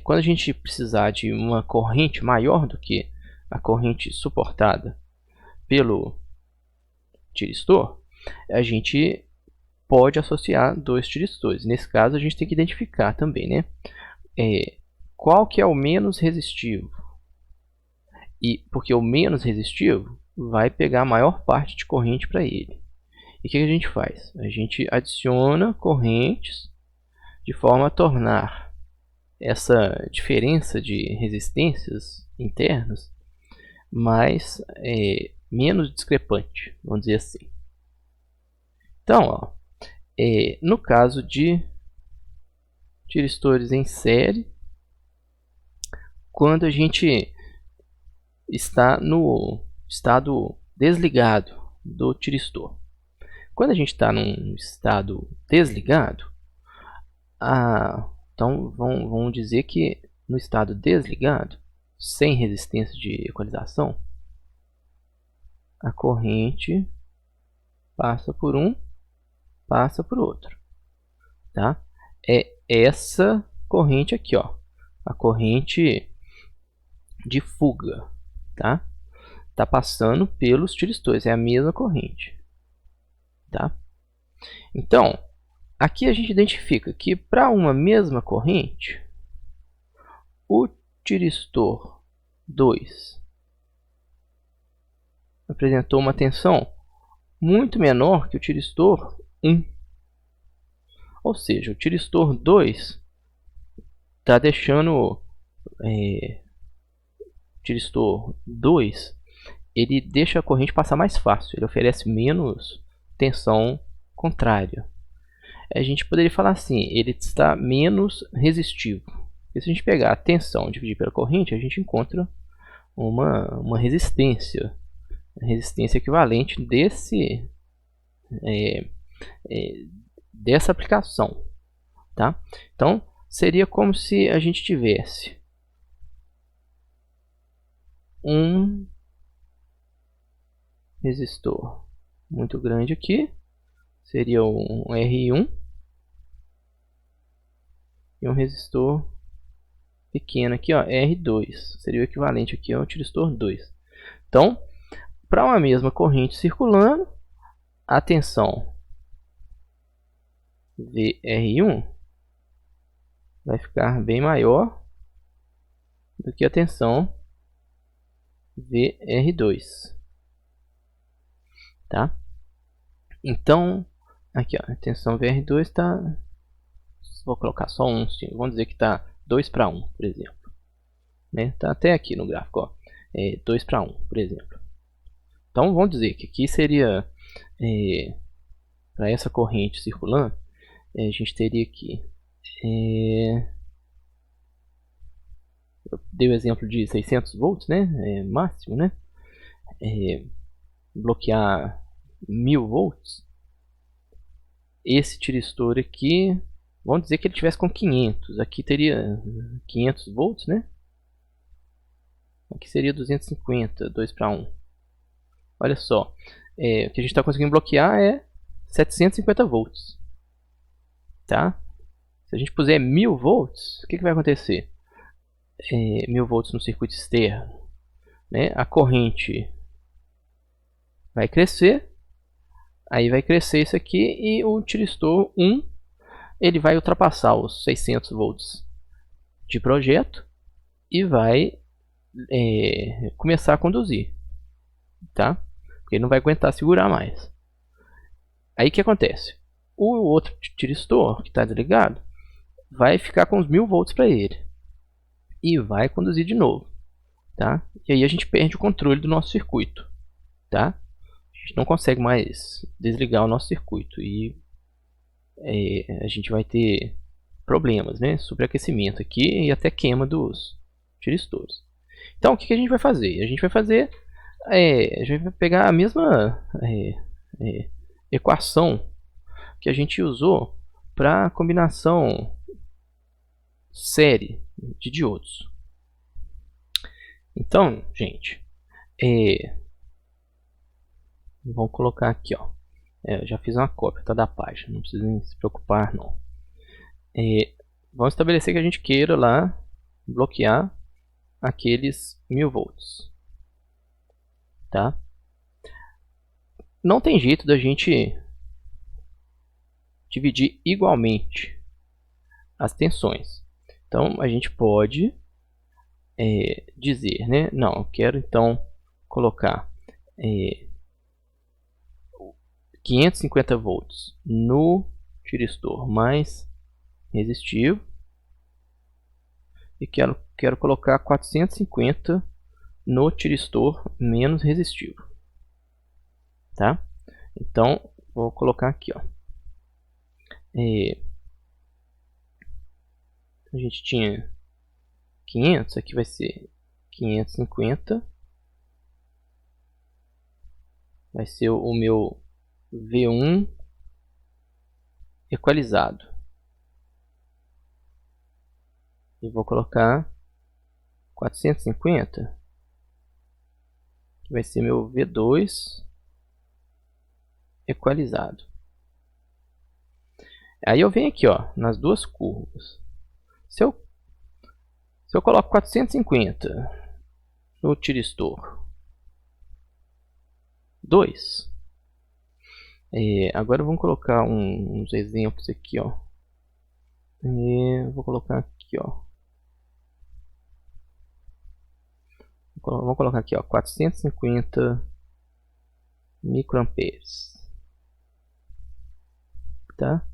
quando a gente precisar de uma corrente maior do que a corrente suportada pelo tiristor, a gente pode associar dois tiristores. Nesse caso a gente tem que identificar também, né, qual que é o menos resistivo. E porque o menos resistivo vai pegar a maior parte de corrente para ele. E o que a gente faz? A gente adiciona correntes de forma a tornar essa diferença de resistências internas menos discrepante, vamos dizer assim. Então, no caso de tiristores em série, quando a gente está no estado desligado do tiristor. Quando a gente está num estado desligado, então vamos dizer que no estado desligado, sem resistência de equalização, a corrente passa por um, passa por outro, tá? É essa corrente aqui, ó, a corrente de fuga, tá? Tá passando pelos tiristores, é a mesma corrente, tá? Então, aqui a gente identifica que para uma mesma corrente, o tiristor 2 apresentou uma tensão muito menor que o tiristor 1. Ou seja, o tiristor 2 está deixando o tiristor 2, ele deixa a corrente passar mais fácil, ele oferece menos tensão contrária. A gente poderia falar assim, ele está menos resistivo. E se a gente pegar a tensão e dividir pela corrente, a gente encontra uma resistência equivalente dessa aplicação, tá? Então seria como se a gente tivesse um resistor muito grande aqui, seria um R1, e um resistor pequeno aqui, ó, R2, seria o equivalente aqui ao tiristor 2. Então, para uma mesma corrente circulando, a tensão VR1 vai ficar bem maior do que a tensão VR2, tá? Então, aqui, ó, a tensão VR2 está, vou colocar só um, vamos dizer que está 2 para 1, por exemplo, né? Tá até aqui no gráfico, ó, 2 para 1, por exemplo. Então, vamos dizer que aqui seria, para essa corrente circulando, a gente teria aqui, eu dei o exemplo de 600 volts, né, máximo, né, bloquear 1000 volts, esse tiristor aqui, vamos dizer que ele tivesse com 500, aqui teria 500 volts, né, aqui seria 250, 2 para 1, olha só, o que a gente está conseguindo bloquear é 750 volts, tá? Se a gente puser 1000 volts, o que vai acontecer? 1000 volts no circuito externo, né? A corrente vai crescer, aí vai crescer isso aqui, e o tiristor 1 ele vai ultrapassar os 600 volts de projeto e vai começar a conduzir, tá? Porque ele não vai aguentar segurar mais. Aí o que acontece? O outro tiristor que está desligado vai ficar com os 1000 volts para ele e vai conduzir de novo, tá? E aí a gente perde o controle do nosso circuito, tá? A gente não consegue mais desligar o nosso circuito e a gente vai ter problemas, né? Sobreaquecimento aqui e até queima dos tiristores. Então o que a gente vai fazer? A gente vai fazer, a gente vai pegar a mesma equação que a gente usou para a combinação série de diodos. Então, gente, vamos colocar aqui, ó. Eu já fiz uma cópia, tá, da página, não precisa nem se preocupar, não. Vamos estabelecer que a gente queira lá bloquear aqueles 1000 volts, tá? Não tem jeito da gente dividir igualmente as tensões. Então a gente pode dizer, né? Não, eu quero então colocar 550 volts no tiristor mais resistivo e quero colocar 450 no tiristor menos resistivo, tá? Então vou colocar aqui, ó. A gente tinha 500, aqui vai ser 550, vai ser o meu V1 equalizado. E vou colocar 450, que vai ser meu V2 equalizado. Aí eu venho aqui, ó, nas duas curvas. Se eu coloco 450 no tiristor 2, agora vamos colocar uns exemplos aqui, ó. Vou colocar aqui, ó. Vamos colocar aqui, ó, 450 microamperes, tá?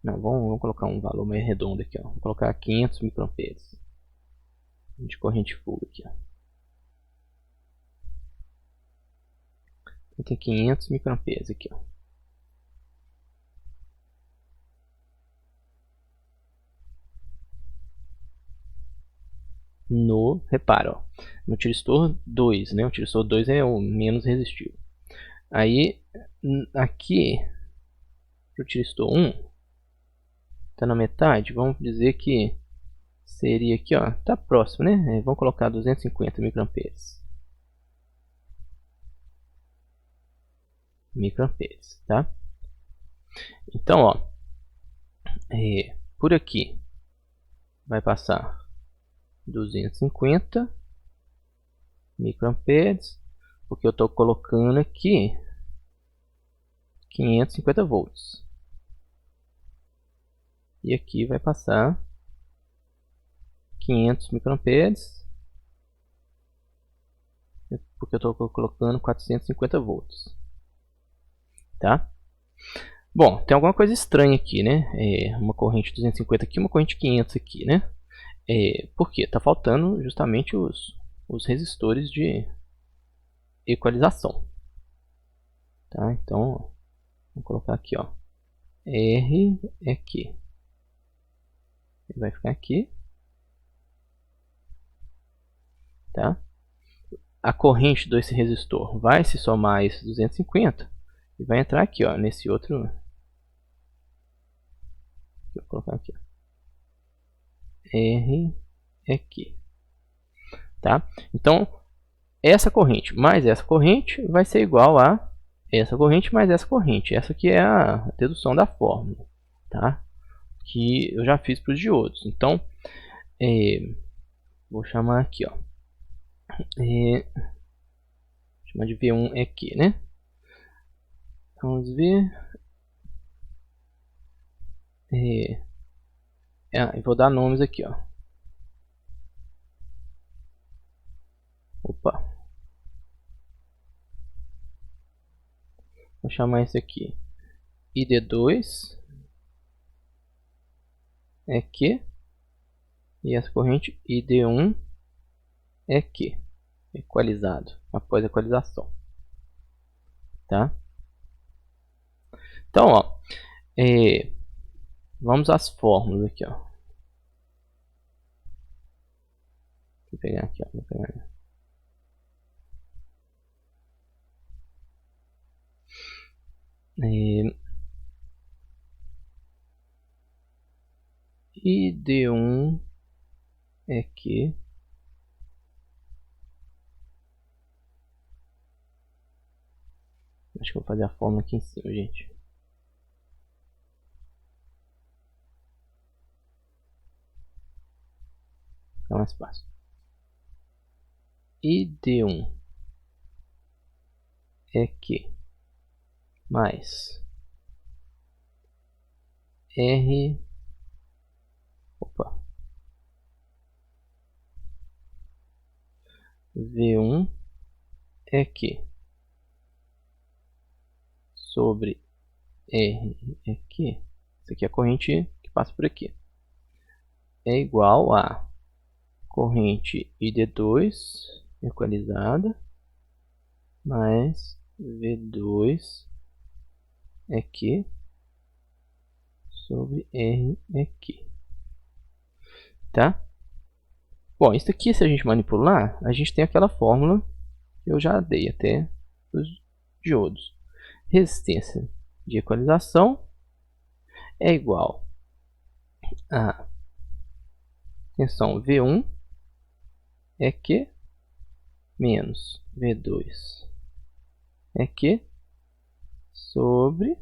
Não, vamos colocar um valor mais redondo aqui, ó. Vou colocar 500 microamperes de corrente full aqui, ó. Tem 500 microamperes aqui, ó. Repara, ó, no tiristor 2, né? O tiristor 2 é o menos resistivo. Aí, aqui, o tiristor 1, tá na metade, vamos dizer que seria aqui, ó, tá próximo, né? Vamos colocar 250 microamperes. Tá? Então, ó, por aqui vai passar 250 microamperes, porque eu estou colocando aqui 550 volts. E aqui vai passar 500 microamperes, porque eu estou colocando 450 volts. Tá? Bom, tem alguma coisa estranha aqui, né? Uma corrente 250 aqui, uma corrente 500 aqui, né? Por quê? Tá faltando justamente os resistores de equalização. Tá? Então, vou colocar aqui, ó, R aqui. Ele vai ficar aqui. Tá? A corrente desse resistor vai se somar a esse 250 e vai entrar aqui, ó, nesse outro. Vou colocar aqui, ó, R aqui. Tá? Então, essa corrente mais essa corrente vai ser igual a essa corrente mais essa corrente. Essa aqui é a dedução da fórmula, tá? Que eu já fiz para os diodos. Então, vou chamar aqui, ó, chamar de V1 aqui, né? Vamos ver. Eu vou dar nomes aqui, ó. Opa. Vou chamar esse aqui ID2 aqui. E essa corrente ID1 aqui. Equalizado, após a equalização. Tá? Então, ó, vamos às fórmulas aqui, ó. Vou pegar aqui, ó. Vou pegar. ID1 aqui. Acho que eu vou fazer a fórmula aqui em cima, gente. Fica mais fácil. ID1 aqui mais R. Opa. V1 aqui sobre R aqui. Isso aqui é a corrente que passa por aqui. É igual a corrente ID2 equalizada mais V2 aqui sobre R aqui. Tá? Bom, isso aqui, se a gente manipular, a gente tem aquela fórmula que eu já dei até os diodos. Resistência de equalização é igual a tensão V1 é Q menos V2 é Q sobre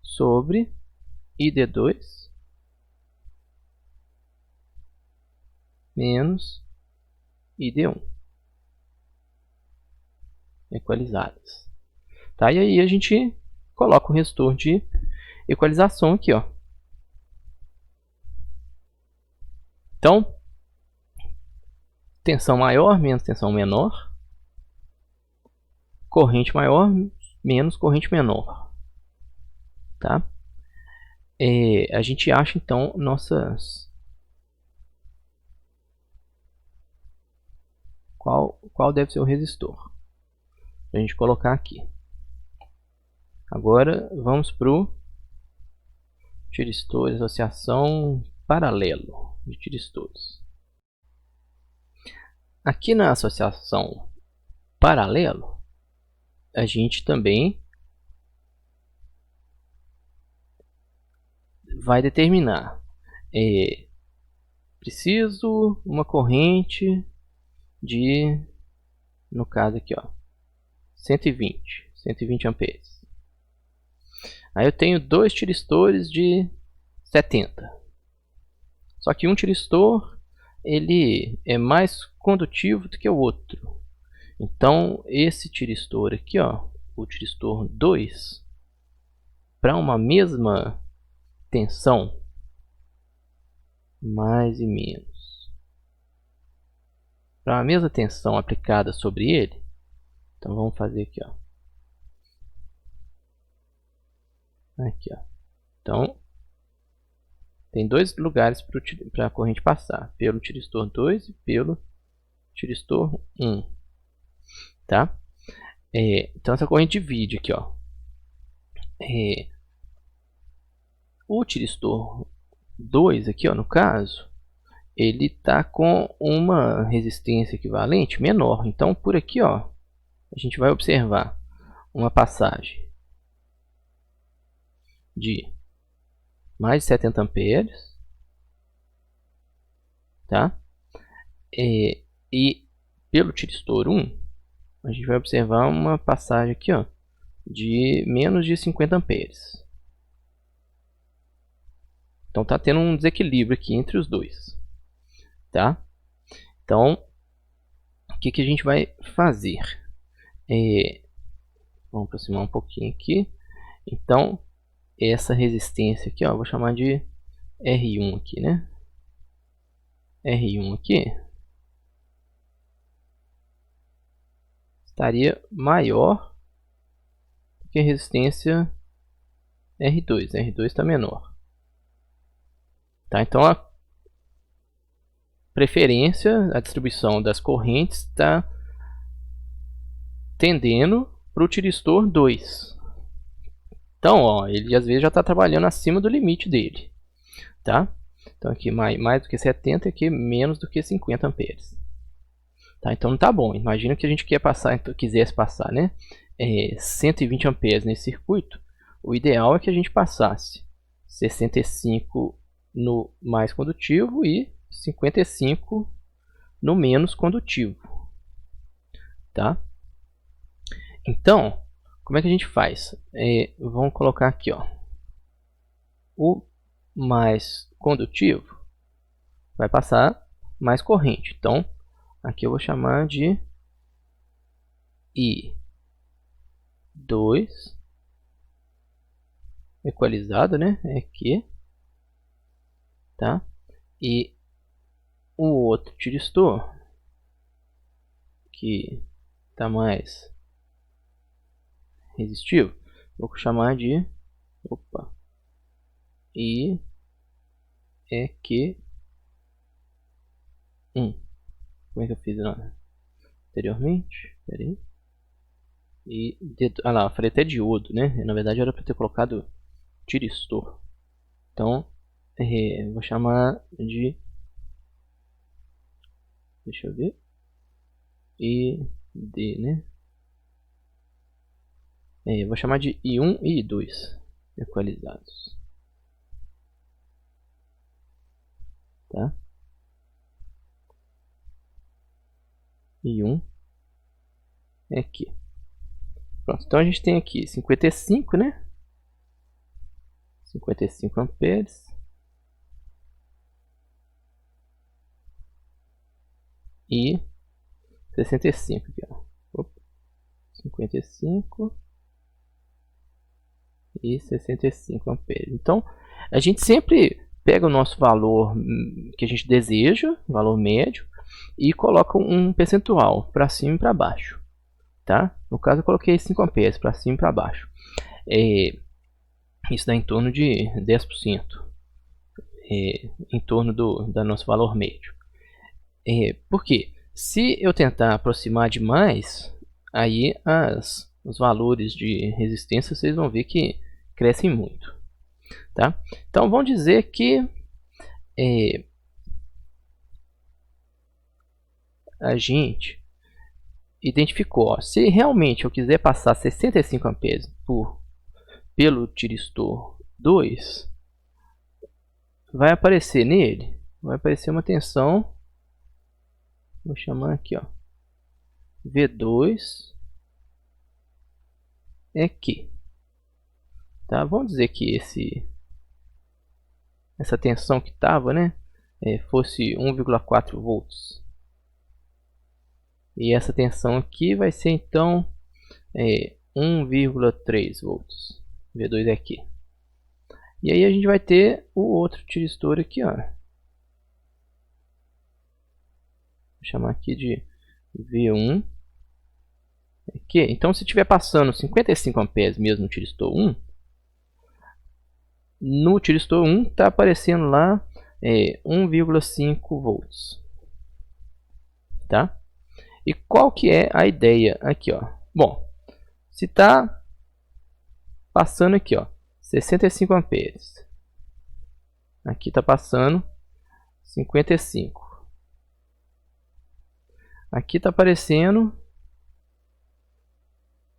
sobre ID2 menos ID1 equalizadas. Tá? E aí a gente coloca o resistor de equalização aqui, ó. Então, tensão maior menos tensão menor, corrente maior menos corrente menor. Tá? A gente acha então nossas... Qual deve ser o resistor? A gente colocar aqui. Agora vamos para o tiristor, associação paralelo de tiristores. Aqui na associação paralelo, a gente também vai determinar preciso uma corrente de, no caso aqui, ó, 120 amperes. Aí eu tenho dois tiristores de 70. Só que um tiristor ele é mais condutivo do que o outro. Então esse tiristor aqui, ó, o tiristor 2, para uma mesma tensão, mais e menos, para a mesma tensão aplicada sobre ele, então vamos fazer aqui, ó. Aqui, ó. Então tem dois lugares para a corrente passar, pelo tiristor 2 e pelo tiristor 1, tá? Então essa corrente divide aqui, ó. O tiristor 2 aqui, ó, no caso, ele está com uma resistência equivalente menor. Então por aqui, ó, a gente vai observar uma passagem de mais de 70 amperes, tá? E pelo tiristor 1, a gente vai observar uma passagem aqui, ó, de menos de 50 amperes. Então tá tendo um desequilíbrio aqui entre os dois, tá? Então o que a gente vai fazer? Vamos aproximar um pouquinho aqui. Então essa resistência aqui, ó, vou chamar de R1 aqui, né? R1 aqui estaria maior do que a resistência R2. R2 está menor. Tá? Então a preferência, a distribuição das correntes está tendendo para o tiristor 2. Então, ó, ele às vezes já está trabalhando acima do limite dele, tá? Então aqui mais do que 70, aqui menos do que 50 amperes. Tá? Então não tá bom. Imagina que a gente quisesse passar, né, 120 amperes nesse circuito. O ideal é que a gente passasse 65 no mais condutivo e 55 no menos condutivo, tá? Então como é que a gente faz? Vamos colocar aqui, ó, o mais condutivo vai passar mais corrente. Então aqui eu vou chamar de I2 equalizado, né? Aqui, tá? E o outro tiristor que está mais resistivo, vou chamar de I é que 1. Como é que eu fiz anteriormente? Pera aí. Ah lá, eu falei até diodo, né? Na verdade era para ter colocado tiristor. Então vou chamar de, deixa eu ver, ID, né? Vou chamar de I1 e I2 equalizados, tá? I1 é aqui. Pronto, então a gente tem aqui 55, né? 55 amperes. E 65 aqui, ó. 55 e 65 amperes. Então a gente sempre pega o nosso valor que a gente deseja, valor médio, e coloca um percentual para cima e para baixo, tá? No caso eu coloquei 5 amperes para cima e para baixo. Isso dá em torno de 10%, em torno do nosso valor médio. Por quê? Se eu tentar aproximar demais, aí os valores de resistência, vocês vão ver que crescem muito, tá? Então vamos dizer que a gente identificou, ó, se realmente eu quiser passar 65 amperes pelo tiristor 2, vai aparecer nele, vai aparecer uma tensão, vou chamar aqui, ó, V2 aqui, tá? Vamos dizer que essa tensão que estava, né, fosse 1,4 volts. E essa tensão aqui vai ser então 1,3 volts. V2 é aqui. E aí a gente vai ter o outro tiristor aqui, ó. Vou chamar aqui de V1. Aqui. Então se estiver passando 55 amperes mesmo no tiristor 1, no tiristor 1 está aparecendo lá 1,5 volts. Tá? E qual que é a ideia aqui, ó? Bom, se está passando aqui, ó, 65 amperes, aqui está passando 55, aqui está aparecendo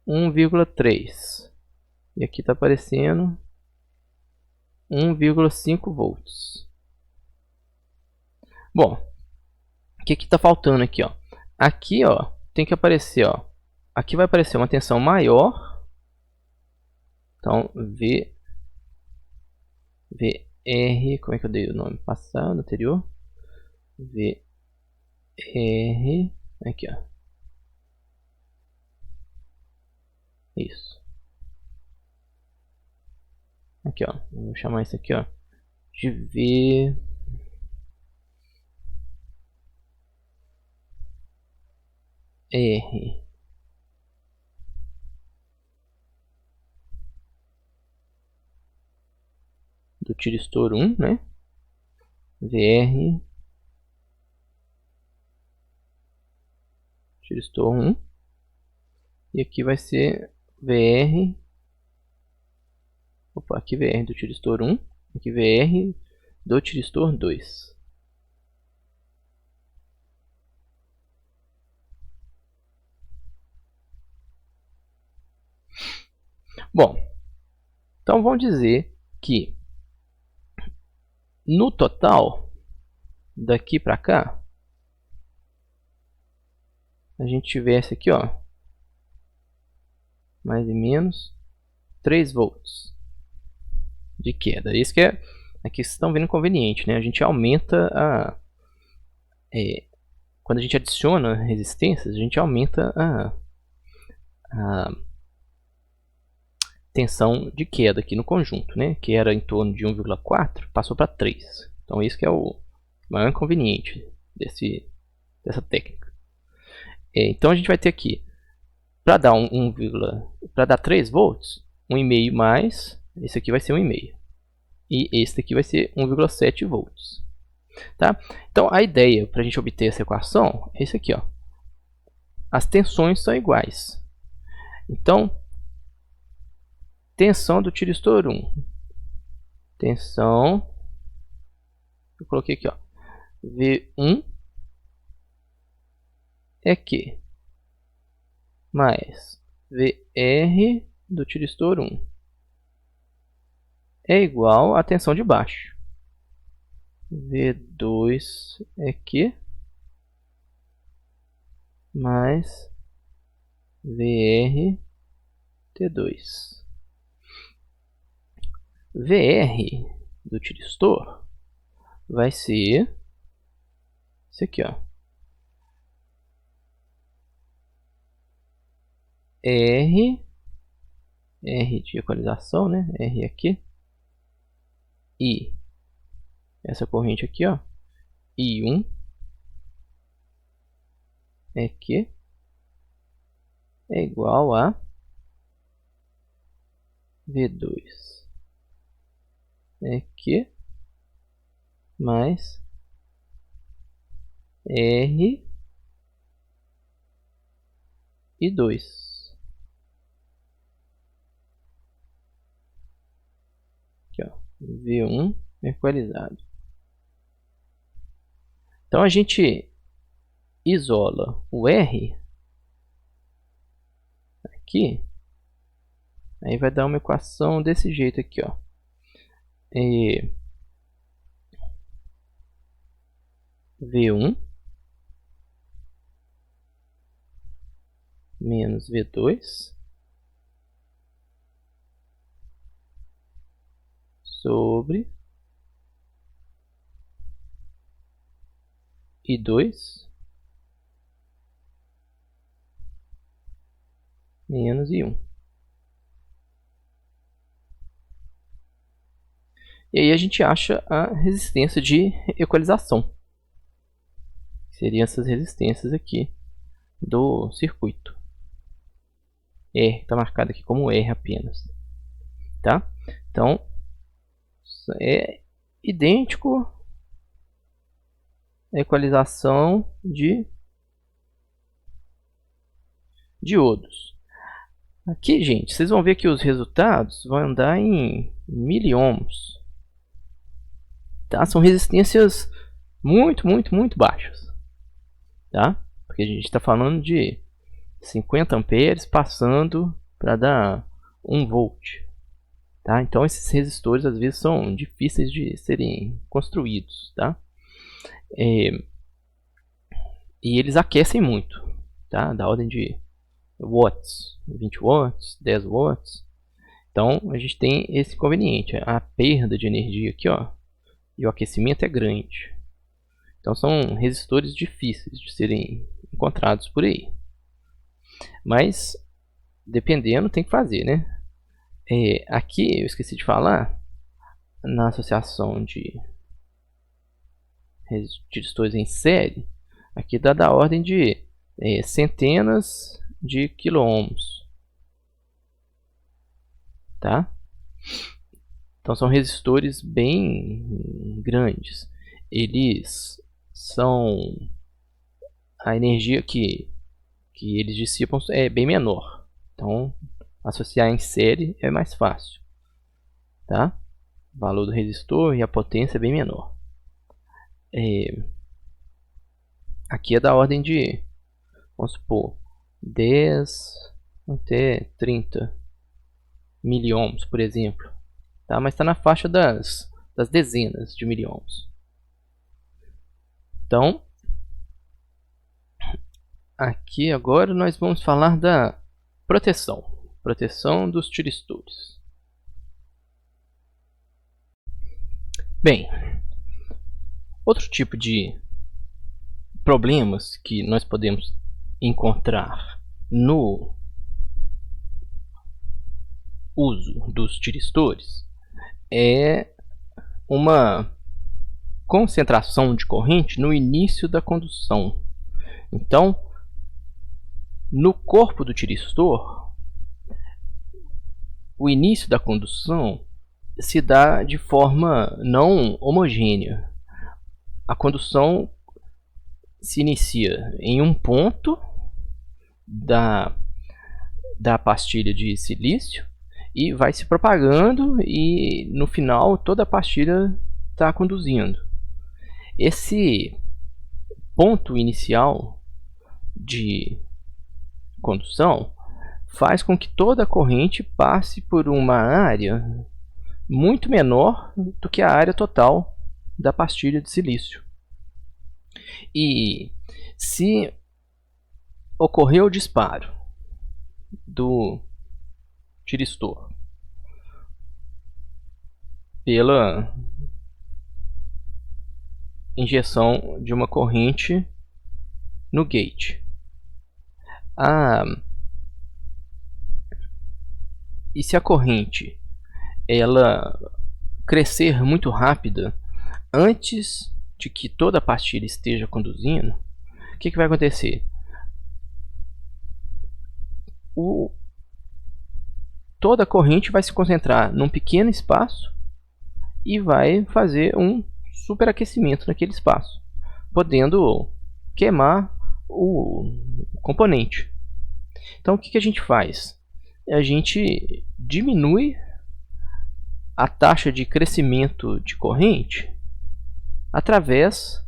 1,3 e aqui está aparecendo 1,5 volts. Bom, o que está faltando aqui, ó? Aqui, ó, tem que aparecer, ó, aqui vai aparecer uma tensão maior, então VR, como é que eu dei o nome passado, anterior? VR, aqui, ó, isso, aqui, ó, vou chamar isso aqui, ó, de VR do tiristor 1, né? VR tiristor 1 e aqui vai ser VR, opa, aqui VR do tiristor 1, aqui VR do tiristor 2. Bom, então vamos dizer que no total, daqui para cá, a gente tivesse aqui, ó, mais ou menos 3 volts de queda. Isso que é a questão vendo inconveniente, né? A gente aumenta quando a gente adiciona resistências, a gente aumenta a tensão de queda aqui no conjunto, né? Que era em torno de 1,4, passou para 3. Então isso que é o maior inconveniente dessa técnica. Então a gente vai ter aqui, para dar para dar 3 volts, 1,5 mais, esse aqui vai ser 1,5. E esse aqui vai ser 1,7 volts. Tá? Então a ideia para a gente obter essa equação é isso aqui, ó. As tensões são iguais. Então, tensão do tiristor 1. Tensão, eu coloquei aqui, ó, V1 é Q mais VR do tiristor 1 é igual à tensão de baixo. V2 é Q mais VR T2. VR do tiristor vai ser isso aqui, ó. R de equalização, né? R aqui. I. Essa corrente aqui, ó. I1 é que é igual a V2 é que mais R e 2. Aqui, ó, V1 equalizado. Então a gente isola o R aqui, aí vai dar uma equação desse jeito aqui, ó. V1 menos V2 sobre I2 menos I1. E aí a gente acha a resistência de equalização. Seriam essas resistências aqui do circuito. R está marcado aqui como R apenas. Tá? Então, é idêntico à equalização de diodos. Aqui, gente, vocês vão ver que os resultados vão andar em miliohms. Tá? São resistências muito baixas. Tá? Porque a gente está falando de 50 amperes passando para dar 1 volt. Tá? Então esses resistores às vezes são difíceis de serem construídos. Tá? E eles aquecem muito. Tá? Da ordem de watts, 20 watts, 10 watts. Então a gente tem esse inconveniente. A perda de energia aqui, ó, e o aquecimento é grande. Então são resistores difíceis de serem encontrados por aí. Mas dependendo, tem que fazer, né? Aqui eu esqueci de falar, na associação de resistores em série, aqui dá da ordem de centenas de quiloohms. Tá? Então são resistores bem grandes. Eles são... a energia que eles dissipam é bem menor. Então associar em série é mais fácil. Tá? O valor do resistor e a potência é bem menor. Aqui é da ordem de, vamos supor, 10 até 30 miliohms, por exemplo. Tá? Mas está na faixa das dezenas de miliohms. Então, aqui agora nós vamos falar da proteção dos tiristores. Bem, outro tipo de problemas que nós podemos encontrar no uso dos tiristores é uma concentração de corrente no início da condução. Então, no corpo do tiristor, o início da condução se dá de forma não homogênea. A condução se inicia em um ponto da pastilha de silício e vai se propagando, e no final toda a pastilha está conduzindo. Esse ponto inicial de condução faz com que toda a corrente passe por uma área muito menor do que a área total da pastilha de silício. E se ocorrer o disparo do tiristor pela injeção de uma corrente no gate, e se a corrente ela crescer muito rápida antes de que toda a pastilha esteja conduzindo, o que vai acontecer? Toda a corrente vai se concentrar num pequeno espaço e vai fazer um superaquecimento naquele espaço, podendo queimar o componente. Então o que a gente faz? A gente diminui a taxa de crescimento de corrente através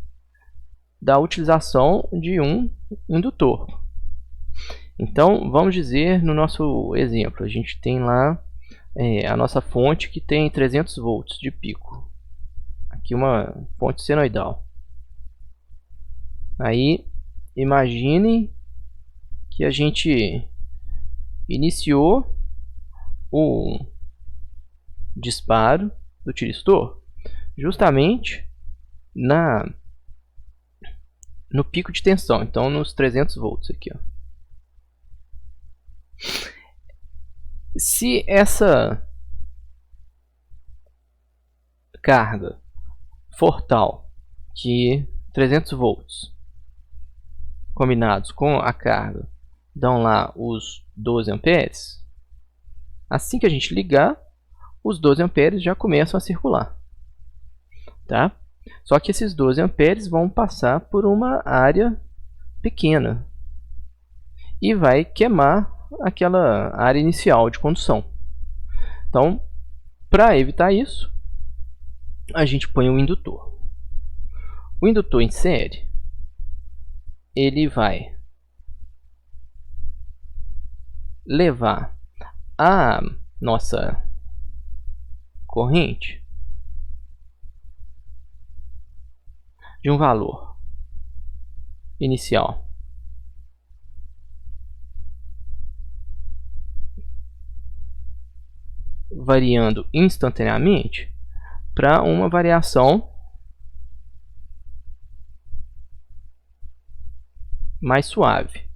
da utilização de um indutor. Então, vamos dizer, no nosso exemplo, a gente tem lá a nossa fonte que tem 300 volts de pico. Aqui uma fonte senoidal. Aí, imaginem que a gente iniciou o disparo do tiristor justamente no pico de tensão, então nos 300 volts aqui, ó. Se essa carga for tal que 300 volts combinados com a carga dão lá os 12 amperes, assim que a gente ligar, os 12 amperes já começam a circular, tá? Só que esses 12 amperes vão passar por uma área pequena e vai queimar aquela área inicial de condução. Então, para evitar isso, a gente põe um indutor. O indutor em série, ele vai levar a nossa corrente de um valor inicial variando instantaneamente para uma variação mais suave.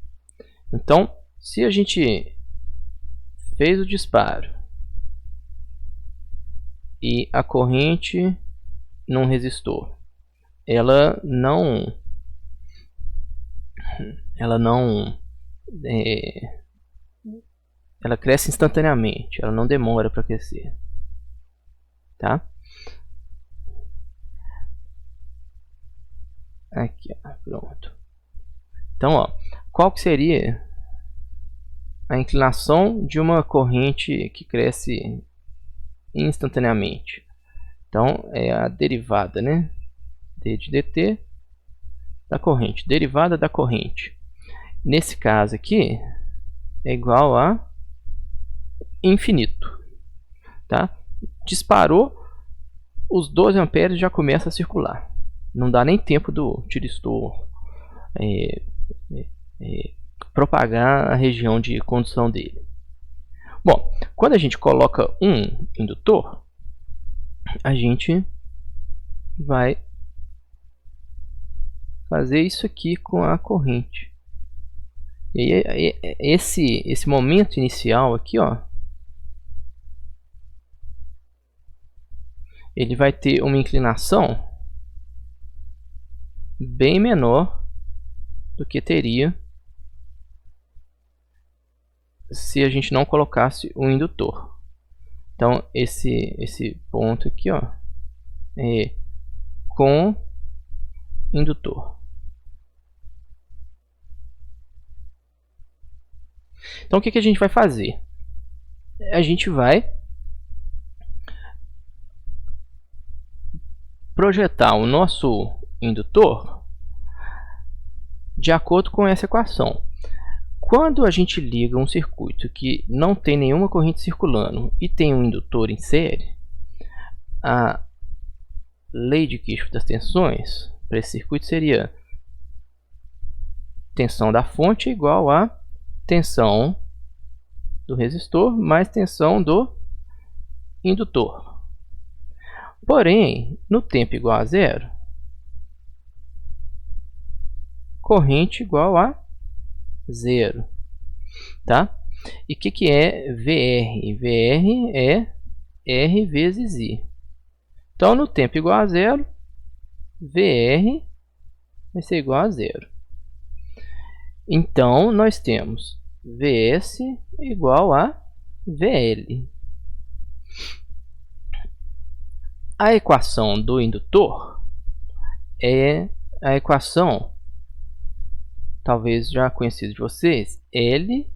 Então, se a gente fez o disparo e a corrente num resistor, ela cresce instantaneamente, ela não demora para crescer, tá? Aqui, ó, pronto. Então, ó, qual que seria a inclinação de uma corrente que cresce instantaneamente? Então, é a derivada, né? D de dt da corrente, derivada da corrente. Nesse caso aqui, é igual a infinito, tá? Disparou, os 12 amperes já começa a circular. Não dá nem tempo do tiristor propagar a região de condução dele. Bom, quando a gente coloca um indutor, a gente vai fazer isso aqui com a corrente. E aí, esse momento inicial aqui, ó, ele vai ter uma inclinação bem menor do que teria se a gente não colocasse o indutor. Então, esse ponto aqui, ó, é com indutor. Então, o que a gente vai fazer? A gente vai projetar o nosso indutor de acordo com essa equação. Quando a gente liga um circuito que não tem nenhuma corrente circulando e tem um indutor em série, a lei de Kirchhoff das tensões para esse circuito seria tensão da fonte igual a tensão do resistor mais tensão do indutor. Porém, no tempo igual a zero, corrente igual a zero, tá? E o que é VR? VR é R vezes I. Então, no tempo igual a zero, VR vai ser igual a zero. Então, nós temos Vs igual a Vl. A equação do indutor é a equação, talvez já conhecida de vocês, L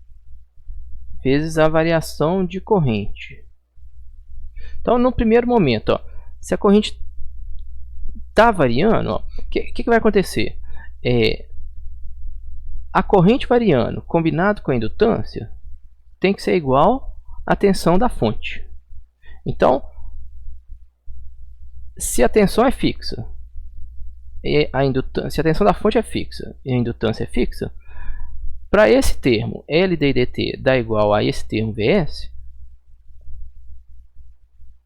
vezes a variação de corrente. Então, no primeiro momento, ó, se a corrente está variando, o que vai acontecer? A corrente variando combinado com a indutância tem que ser igual à tensão da fonte. Então, se a tensão é fixa, se a tensão da fonte é fixa e a indutância é fixa, para esse termo LD dt dá igual a esse termo Vs,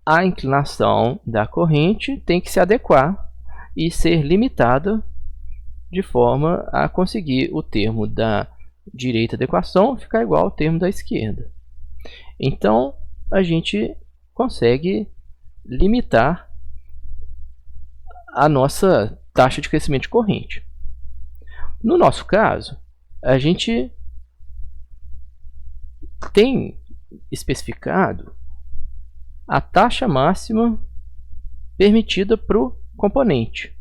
a inclinação da corrente tem que se adequar e ser limitada de forma a conseguir o termo da direita da equação ficar igual ao termo da esquerda. Então, a gente consegue limitar a nossa taxa de crescimento de corrente. No nosso caso, a gente tem especificado a taxa máxima permitida para o componente.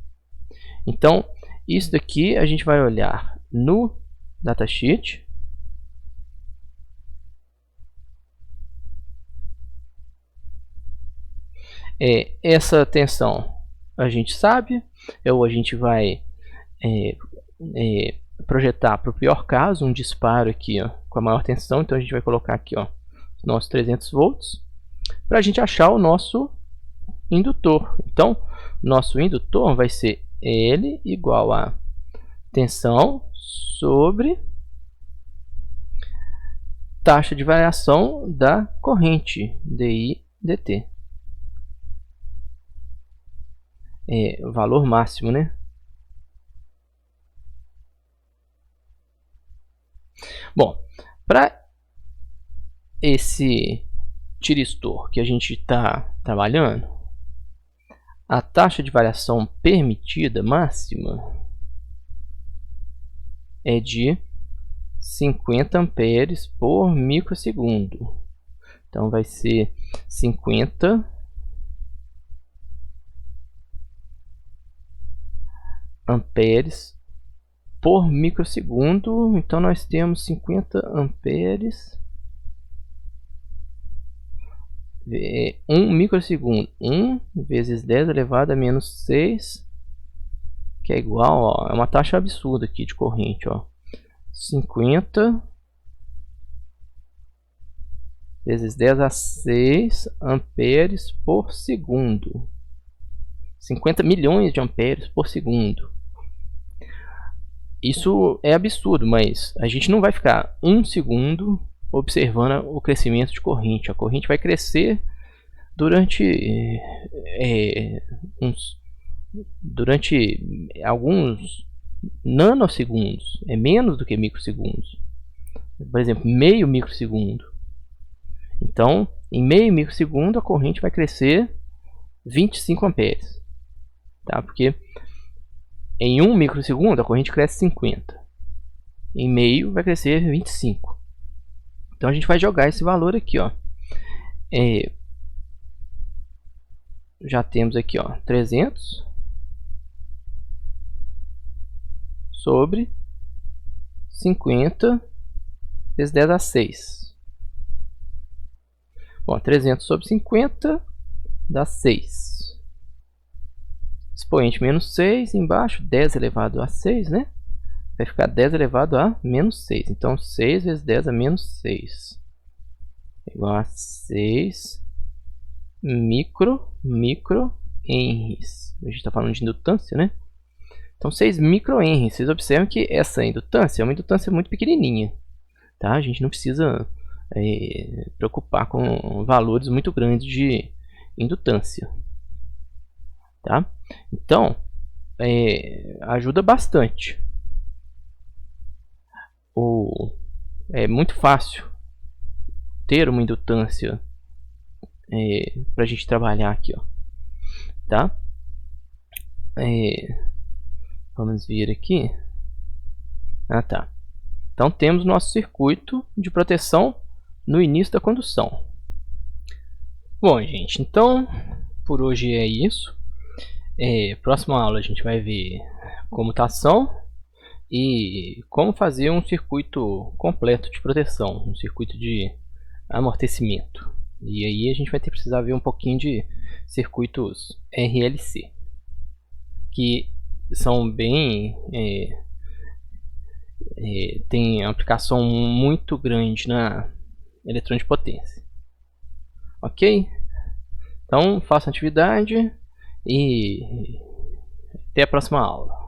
Então, isso daqui a gente vai olhar no datasheet. Essa tensão a gente sabe, ou a gente vai projetar para o pior caso um disparo aqui, ó, com a maior tensão. Então a gente vai colocar aqui, ó, nossos 300 volts para a gente achar o nosso indutor. Então, nosso indutor vai ser L igual a tensão sobre taxa de variação da corrente DI dt. Valor máximo, né? Bom, para esse tiristor que a gente está trabalhando, a taxa de variação permitida máxima é de 50 amperes por microsegundo. Então vai ser 50 amperes por microsegundo. Então nós temos 50 amperes 1 microsegundo, 1 vezes 10 elevado a menos 6, que é igual, ó, é uma taxa absurda aqui de corrente, ó, 50 vezes 10 a 6 amperes por segundo, 50 milhões de amperes por segundo. Isso é absurdo, mas a gente não vai ficar um segundo observando o crescimento de corrente. A corrente vai crescer durante alguns nanosegundos, é menos do que microsegundos. Por exemplo, meio microsegundo. Então, em meio microsegundo a corrente vai crescer 25 amperes, tá? Porque em 1 microsegundo a corrente cresce 50, em meio vai crescer 25. Então a gente vai jogar esse valor aqui, ó. Já temos aqui, ó, 300 sobre 50 vezes 10 a 6. Bom, 300 sobre 50 dá 6. Expoente menos 6, embaixo 10 elevado a 6, né? Vai ficar 10 elevado a menos 6. Então 6 vezes 10 a menos 6 é igual a 6 microhenries. A gente está falando de indutância, né? Então 6 microhenries. Vocês observam que essa indutância é uma indutância muito pequenininha, tá? A gente não precisa preocupar com valores muito grandes de indutância, tá? Então ajuda bastante. É muito fácil ter uma indutância para a gente trabalhar aqui, ó, tá? Vamos ver aqui. Ah, tá. Então temos nosso circuito de proteção no início da condução. Bom, gente, então por hoje é isso. Próxima aula a gente vai ver comutação e como fazer um circuito completo de proteção, um circuito de amortecimento. E aí a gente vai ter que precisar ver um pouquinho de circuitos RLC, que são bem tem aplicação muito grande na eletrônica de potência. Ok? Então faça a atividade e até a próxima aula.